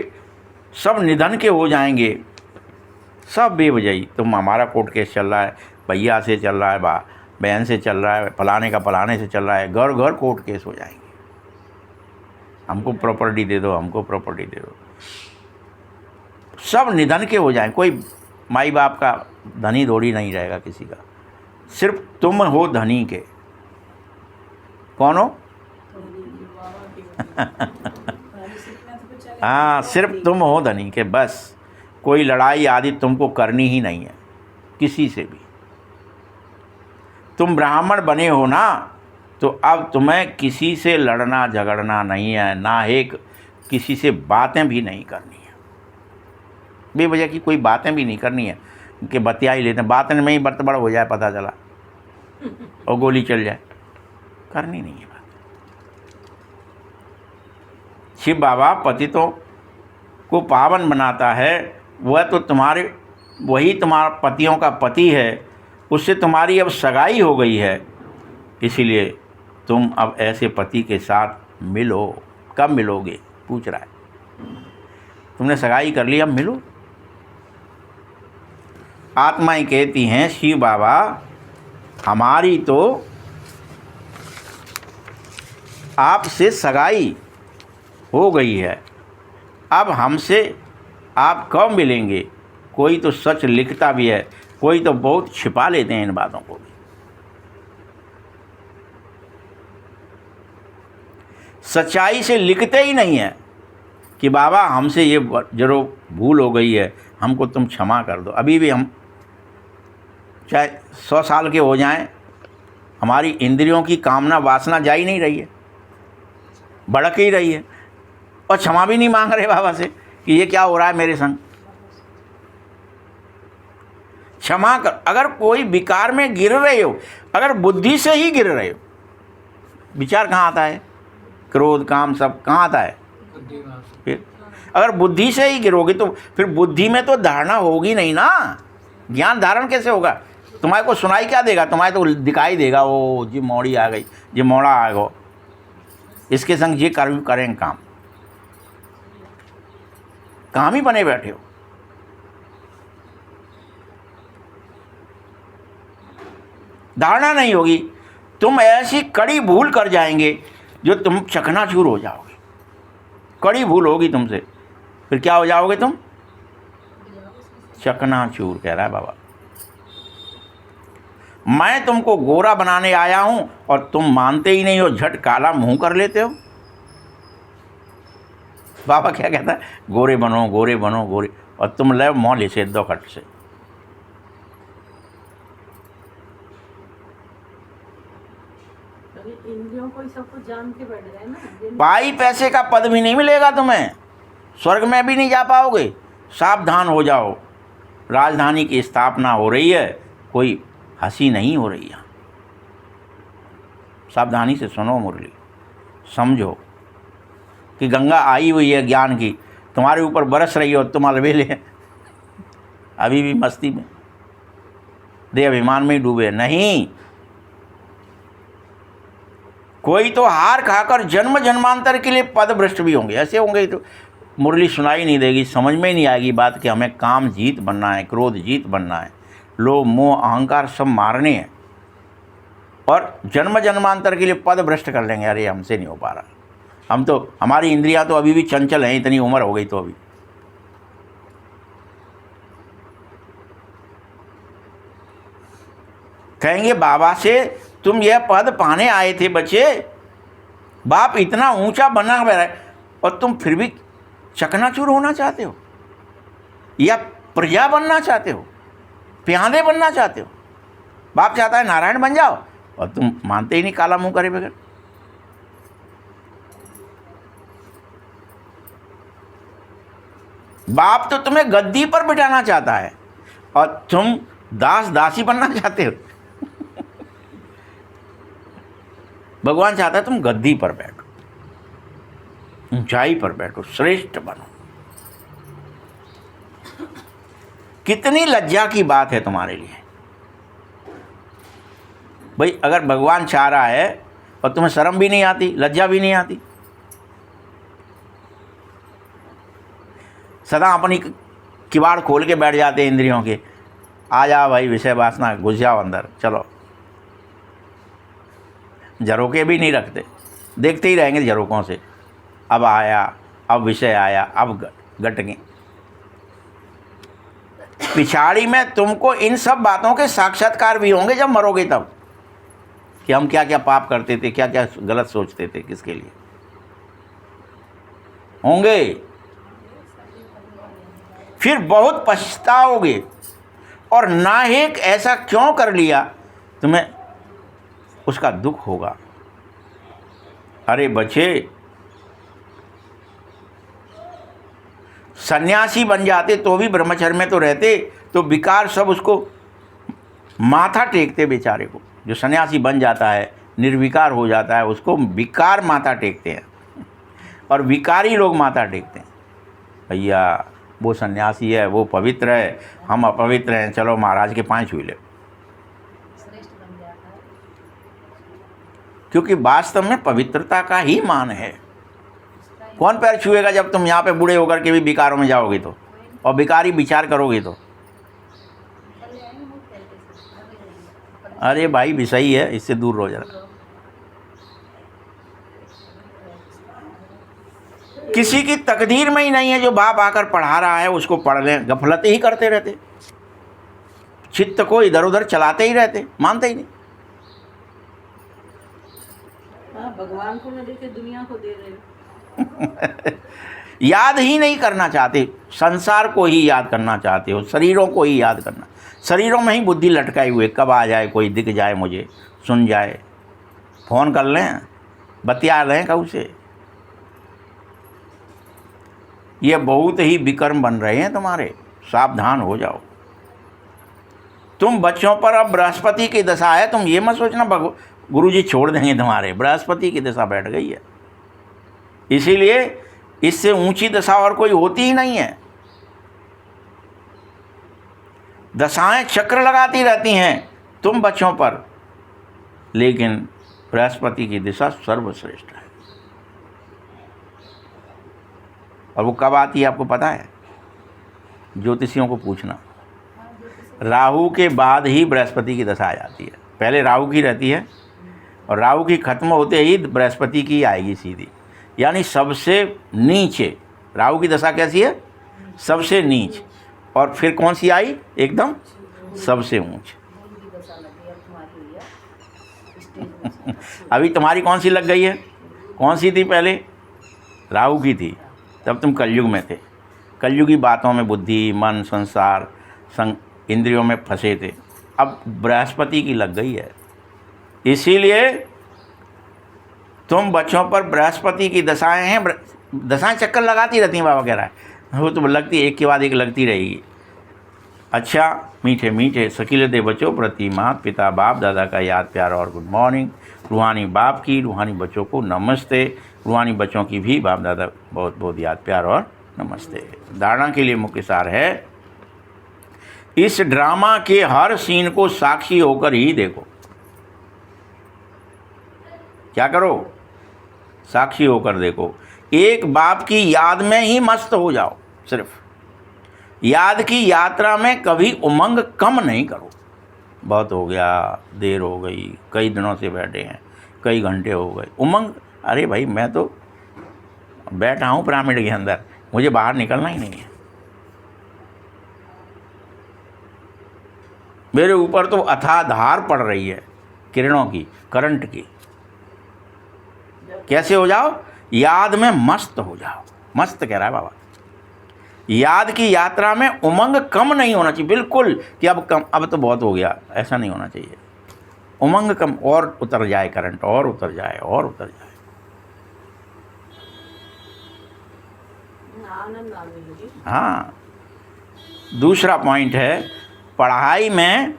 सब निधन के हो जाएंगे, सब बेवजही। तुम हमारा कोर्ट केस चल रहा है, भैया से चल रहा है, बहन से चल रहा है, फलाने का फलाने से चल रहा है, घर घर कोर्ट केस हो जाएंगे। हमको प्रॉपर्टी दे दो, हमको प्रॉपर्टी दे दो, सब निधन के हो जाएं। कोई माई बाप का धनी थोड़ी नहीं रहेगा किसी का। सिर्फ तुम हो धनी के। कौन हो? हाँ, सिर्फ तुम हो धनी के, बस। कोई लड़ाई आदि तुमको करनी ही नहीं है किसी से भी। तुम ब्राह्मण बने हो ना, तो अब तुम्हें किसी से लड़ना झगड़ना नहीं है, ना एक किसी से बातें भी नहीं करनी है। बेवजह की कोई बातें भी नहीं करनी है कि बतिया ही लेते हैं, बातें में ही बड़बड़ हो जाए, पता चला, और गोली चल जाए। करनी नहीं है बात। शिव बाबा पतितों को पावन बनाता है, वह तो वही तुम्हारा पतियों का पति है, उससे तुम्हारी अब सगाई हो गई है, इसीलिए तुम अब ऐसे पति के साथ मिलो। कब मिलोगे पूछ रहा है। तुमने सगाई कर ली, अब मिलो। आत्माएं कहती हैं शिव बाबा हमारी तो आपसे सगाई हो गई है, अब हमसे आप कब मिलेंगे? कोई तो सच लिखता भी है, कोई तो बहुत छिपा लेते हैं इन बातों को भी। सच्चाई से लिखते ही नहीं है कि बाबा हमसे ये जरूर भूल हो गई है, हमको तुम क्षमा कर दो। अभी भी हम चाहे 100 साल के हो जाएं, हमारी इंद्रियों की कामना वासना जा ही नहीं रही है, भड़क ही रही है, और क्षमा भी नहीं मांग रहे बाबा से कि ये क्या हो रहा है मेरे संग। क्षमा कर। अगर कोई विकार में गिर रहे हो, अगर बुद्धि से ही गिर रहे हो, विचार कहाँ आता है? क्रोध काम सब कहाँ आता है? बुद्धिमान। फिर अगर बुद्धि से ही गिरोगे तो फिर बुद्धि में तो धारणा होगी नहीं ना। ज्ञान धारण कैसे होगा? तुम्हारे को सुनाई क्या देगा? तुम्हारे तो दिखाई देगा, वो जी मौड़ी आ गई, जी मौड़ा आ गो, इसके संग ये करेंगे काम ही बने बैठे हो। धारणा नहीं होगी, तुम ऐसी कड़ी भूल कर जाएंगे जो तुम चकनाचूर हो जाओगे। कड़ी भूल होगी तुमसे, फिर क्या हो जाओगे तुम? चकनाचूर कह रहा है बाबा। मैं तुमको गोरा बनाने आया हूं और तुम मानते ही नहीं हो, झट काला मुंह कर लेते हो। बाबा क्या कहता है? गोरे बनो गोरे बनो गोरे, और तुम ले मोल से 2 खट से। इंद्रियों को ही सब कुछ जान के बैठ गए ना। पाई पैसे का पद भी नहीं मिलेगा तुम्हें, स्वर्ग में भी नहीं जा पाओगे। सावधान हो जाओ, राजधानी की स्थापना हो रही है, कोई हंसी नहीं हो रही है। सावधानी से सुनो मुरली, समझो कि गंगा आई हुई है ज्ञान की, तुम्हारे ऊपर बरस रही हो, तुम अलबेले अभी भी मस्ती में, देह अभिमान में ही डूबे। नहीं, कोई तो हार खाकर जन्म जन्मांतर के लिए पद भ्रष्ट भी होंगे। ऐसे होंगे तो मुरली सुनाई नहीं देगी, समझ में नहीं आएगी बात कि हमें काम जीत बनना है, क्रोध जीत बनना है, लोभ मोह अहंकार सब मारने हैं, और जन्म जन्मांतर के लिए पद भ्रष्ट कर लेंगे। अरे हमसे नहीं हो पा रहा, हम तो, हमारी इंद्रियां तो अभी भी चंचल हैं, इतनी उम्र हो गई तो अभी। कहेंगे बाबा से तुम यह पद पाने आए थे बच्चे, बाप इतना ऊंचा बना हुआ है और तुम फिर भी चकनाचूर होना चाहते हो, या प्रजा बनना चाहते हो, प्यादे बनना चाहते हो। बाप चाहता है नारायण बन जाओ और तुम मानते ही नहीं, काला मुंह करे बगैर। बाप तो तुम्हें गद्दी पर बिठाना चाहता है और तुम दास दासी बनना चाहते हो। भगवान चाहता है तुम गद्दी पर बैठो, ऊंचाई पर बैठो, श्रेष्ठ बनो। कितनी लज्जा की बात है तुम्हारे लिए भाई। अगर भगवान चाह रहा है और तुम्हें शर्म भी नहीं आती, लज्जा भी नहीं आती, सदा अपनी किवाड़ खोल के बैठ जाते हैं इंद्रियों के, आ जा भाई विषय वासना, घुस जाओ अंदर, चलो। झरोके भी नहीं रखते, देखते ही रहेंगे झरोकों से, अब आया, अब विषय आया, अब गट गए। पिछाड़ी में तुमको इन सब बातों के साक्षात्कार भी होंगे जब मरोगे तब, कि हम क्या क्या पाप करते थे, क्या क्या गलत सोचते थे, किसके लिए होंगे। फिर बहुत पछताओगे और नाहिक ऐसा क्यों कर लिया, तुम्हें उसका दुख होगा। अरे बच्चे, सन्यासी बन जाते तो भी ब्रह्मचर्य में तो रहते, तो विकार सब उसको माथा टेकते बेचारे को। जो सन्यासी बन जाता है, निर्विकार हो जाता है, उसको विकार माथा टेकते हैं, और विकारी लोग माथा टेकते हैं। भैया वो सन्यासी है, वो पवित्र है, हम अपवित्र हैं, चलो महाराज के पाँव छू ले। श्रेष्ठ बन जाता है। क्योंकि वास्तव में पवित्रता का ही मान है। कौन पैर छुएगा जब तुम यहाँ पे बूढ़े होकर के भी विकारों में जाओगे तो, और विकारी विचार करोगे तो। चले आएंगे मुक्त तरीके से, लगे रहेंगे। अरे भाई विषयी है, इससे दूर रहो जरा। किसी की तकदीर में ही नहीं है, जो बाप आकर पढ़ा रहा है उसको पढ़ लें, गफलत ही करते रहते, चित्त को इधर उधर चलाते ही रहते, मानते ही नहीं। हाँ, भगवान को न देके दुनिया को दे रहे हो। याद ही नहीं करना चाहते, संसार को ही याद करना चाहते हो, शरीरों को ही याद करना, शरीरों में ही बुद्धि लटकाई हुए, कब आ जाए कोई, दिख जाए मुझे, सुन जाए, फ़ोन कर लें, बतिया लें कहू से। ये बहुत ही विकर्म बन रहे हैं तुम्हारे, सावधान हो जाओ। तुम बच्चों पर अब बृहस्पति की दशा है, तुम ये मत सोचना गुरुजी छोड़ देंगे तुम्हारे, बृहस्पति की दशा बैठ गई है। इसीलिए इससे ऊंची दशा और कोई होती ही नहीं है। दशाएं चक्र लगाती रहती हैं तुम बच्चों पर, लेकिन बृहस्पति की दिशा सर्वश्रेष्ठ है। और वो कब आती है आपको पता है? ज्योतिषियों को पूछना। राहु के बाद ही बृहस्पति की दशा आ जाती है। पहले राहु की रहती है, और राहु की खत्म होते ही बृहस्पति की आएगी सीधी, यानी सबसे नीचे। राहु की दशा कैसी है? सबसे नीच। और फिर कौन सी आई? एकदम सबसे ऊंच। अभी तुम्हारी कौन सी लग गई है? कौन सी थी पहले? राहु की थी, तब तुम कलयुग में थे। कलयुगी बातों में बुद्धि, मन, संसार, इंद्रियों में फंसे थे। अब बृहस्पति की लग गई है, इसीलिए तुम बच्चों पर बृहस्पति की दशाएं हैं। दशाएं चक्कर लगाती रहती हैं, बाबा कह रहा है, वो तो लगती एक के बाद एक लगती रहेगी। अच्छा, मीठे मीठे शकील दे बच्चों प्रति माता पिता बाप दादा का याद प्यार और गुड मॉर्निंग। रूहानी बाप की, रूहानी बच्चों को नमस्ते। रूहानी बच्चों की भी बाप दादा बहुत बहुत याद प्यार और नमस्ते। धारणा के लिए मुख्य सार है, इस ड्रामा के हर सीन को साक्षी होकर ही देखो। क्या करो? साक्षी होकर देखो। एक बाप की याद में ही मस्त हो जाओ। सिर्फ याद की यात्रा में कभी उमंग कम नहीं करो। बहुत हो गया, देर हो गई, कई दिनों से बैठे हैं, कई घंटे हो गए, उमंग, अरे भाई मैं तो बैठा हूँ पिरामिड के अंदर, मुझे बाहर निकलना ही नहीं है। मेरे ऊपर तो अथाह धार पड़ रही है किरणों की, करंट की। कैसे हो जाओ? याद में मस्त हो जाओ। मस्त कह रहा है बाबा। याद की यात्रा में उमंग कम नहीं होना चाहिए, बिल्कुल कि अब कम, अब तो बहुत हो गया, ऐसा नहीं होना चाहिए। उमंग कम, और उतर जाए करंट, और उतर जाए, और उतर जाए। आनंद आने लगे। हाँ, दूसरा पॉइंट है, पढ़ाई में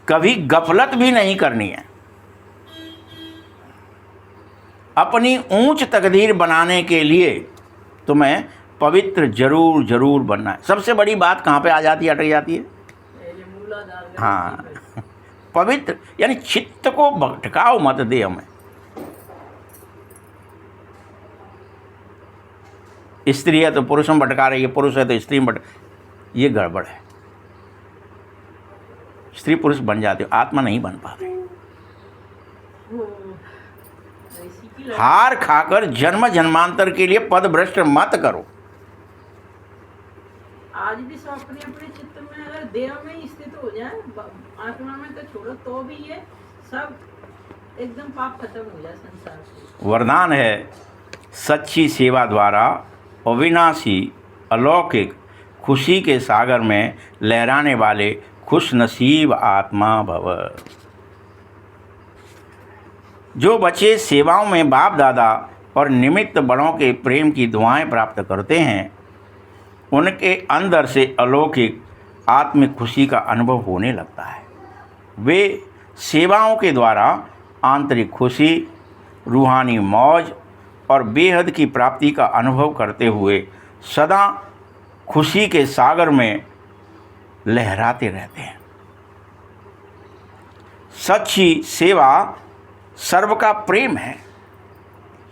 कभी गफलत भी नहीं करनी है। अपनी ऊंच तकदीर बनाने के लिए तुम्हें पवित्र जरूर जरूर बनना है। सबसे बड़ी बात कहाँ पे आ जाती है, अटक जाती है? पहले मूलाधार। हाँ, पवित्र यानी चित्त को भटकाओ मत दे हमें। स्त्री है तो पुरुष में भटका रही है, पुरुष है तो स्त्री में ये गड़बड़ है। स्त्री पुरुष बन जाते हो, आत्मा नहीं बन पाते। हार खाकर जन्म जन्मांतर के लिए पद भ्रष्ट मत करो। आज भी सब अपने अपने चित्त में अगर देह में ही स्थित हो जाए, आत्मा में तो छोड़ो, तो भी ये सब एकदम पाप खत्म हो जाए संसार से। वरदान है सच्ची सेवा द्वारा अविनाशी अलौकिक खुशी के सागर में लहराने वाले खुश नसीब आत्मा भव। जो बच्चे सेवाओं में बाप दादा और निमित्त बड़ों के प्रेम की दुआएं प्राप्त करते हैं, उनके अंदर से अलौकिक आत्मिक खुशी का अनुभव होने लगता है। वे सेवाओं के द्वारा आंतरिक खुशी, रूहानी मौज और बेहद की प्राप्ति का अनुभव करते हुए सदा खुशी के सागर में लहराते रहते हैं। सच्ची सेवा सर्व का प्रेम है,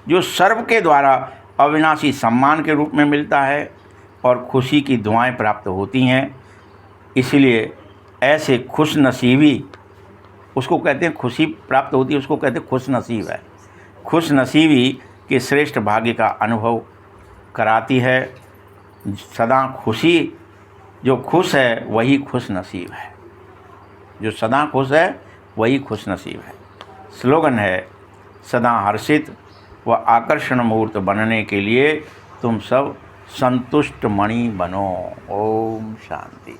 जो सर्व के द्वारा अविनाशी सम्मान के रूप में मिलता है और खुशी की दुआएं प्राप्त होती हैं। इसलिए ऐसे खुश नसीबी, उसको कहते हैं खुशी प्राप्त होती है, उसको कहते हैं खुश नसीब है। खुश नसीबी के श्रेष्ठ भाग्य का अनुभव कराती है। सदा खुशी, जो खुश है वही खुश नसीब है, जो सदा खुश है वही खुश नसीब है। स्लोगन है, सदा हर्षित व आकर्षण मूर्त बनने के लिए तुम सब संतुष्ट मणि बनो। ओम शांति।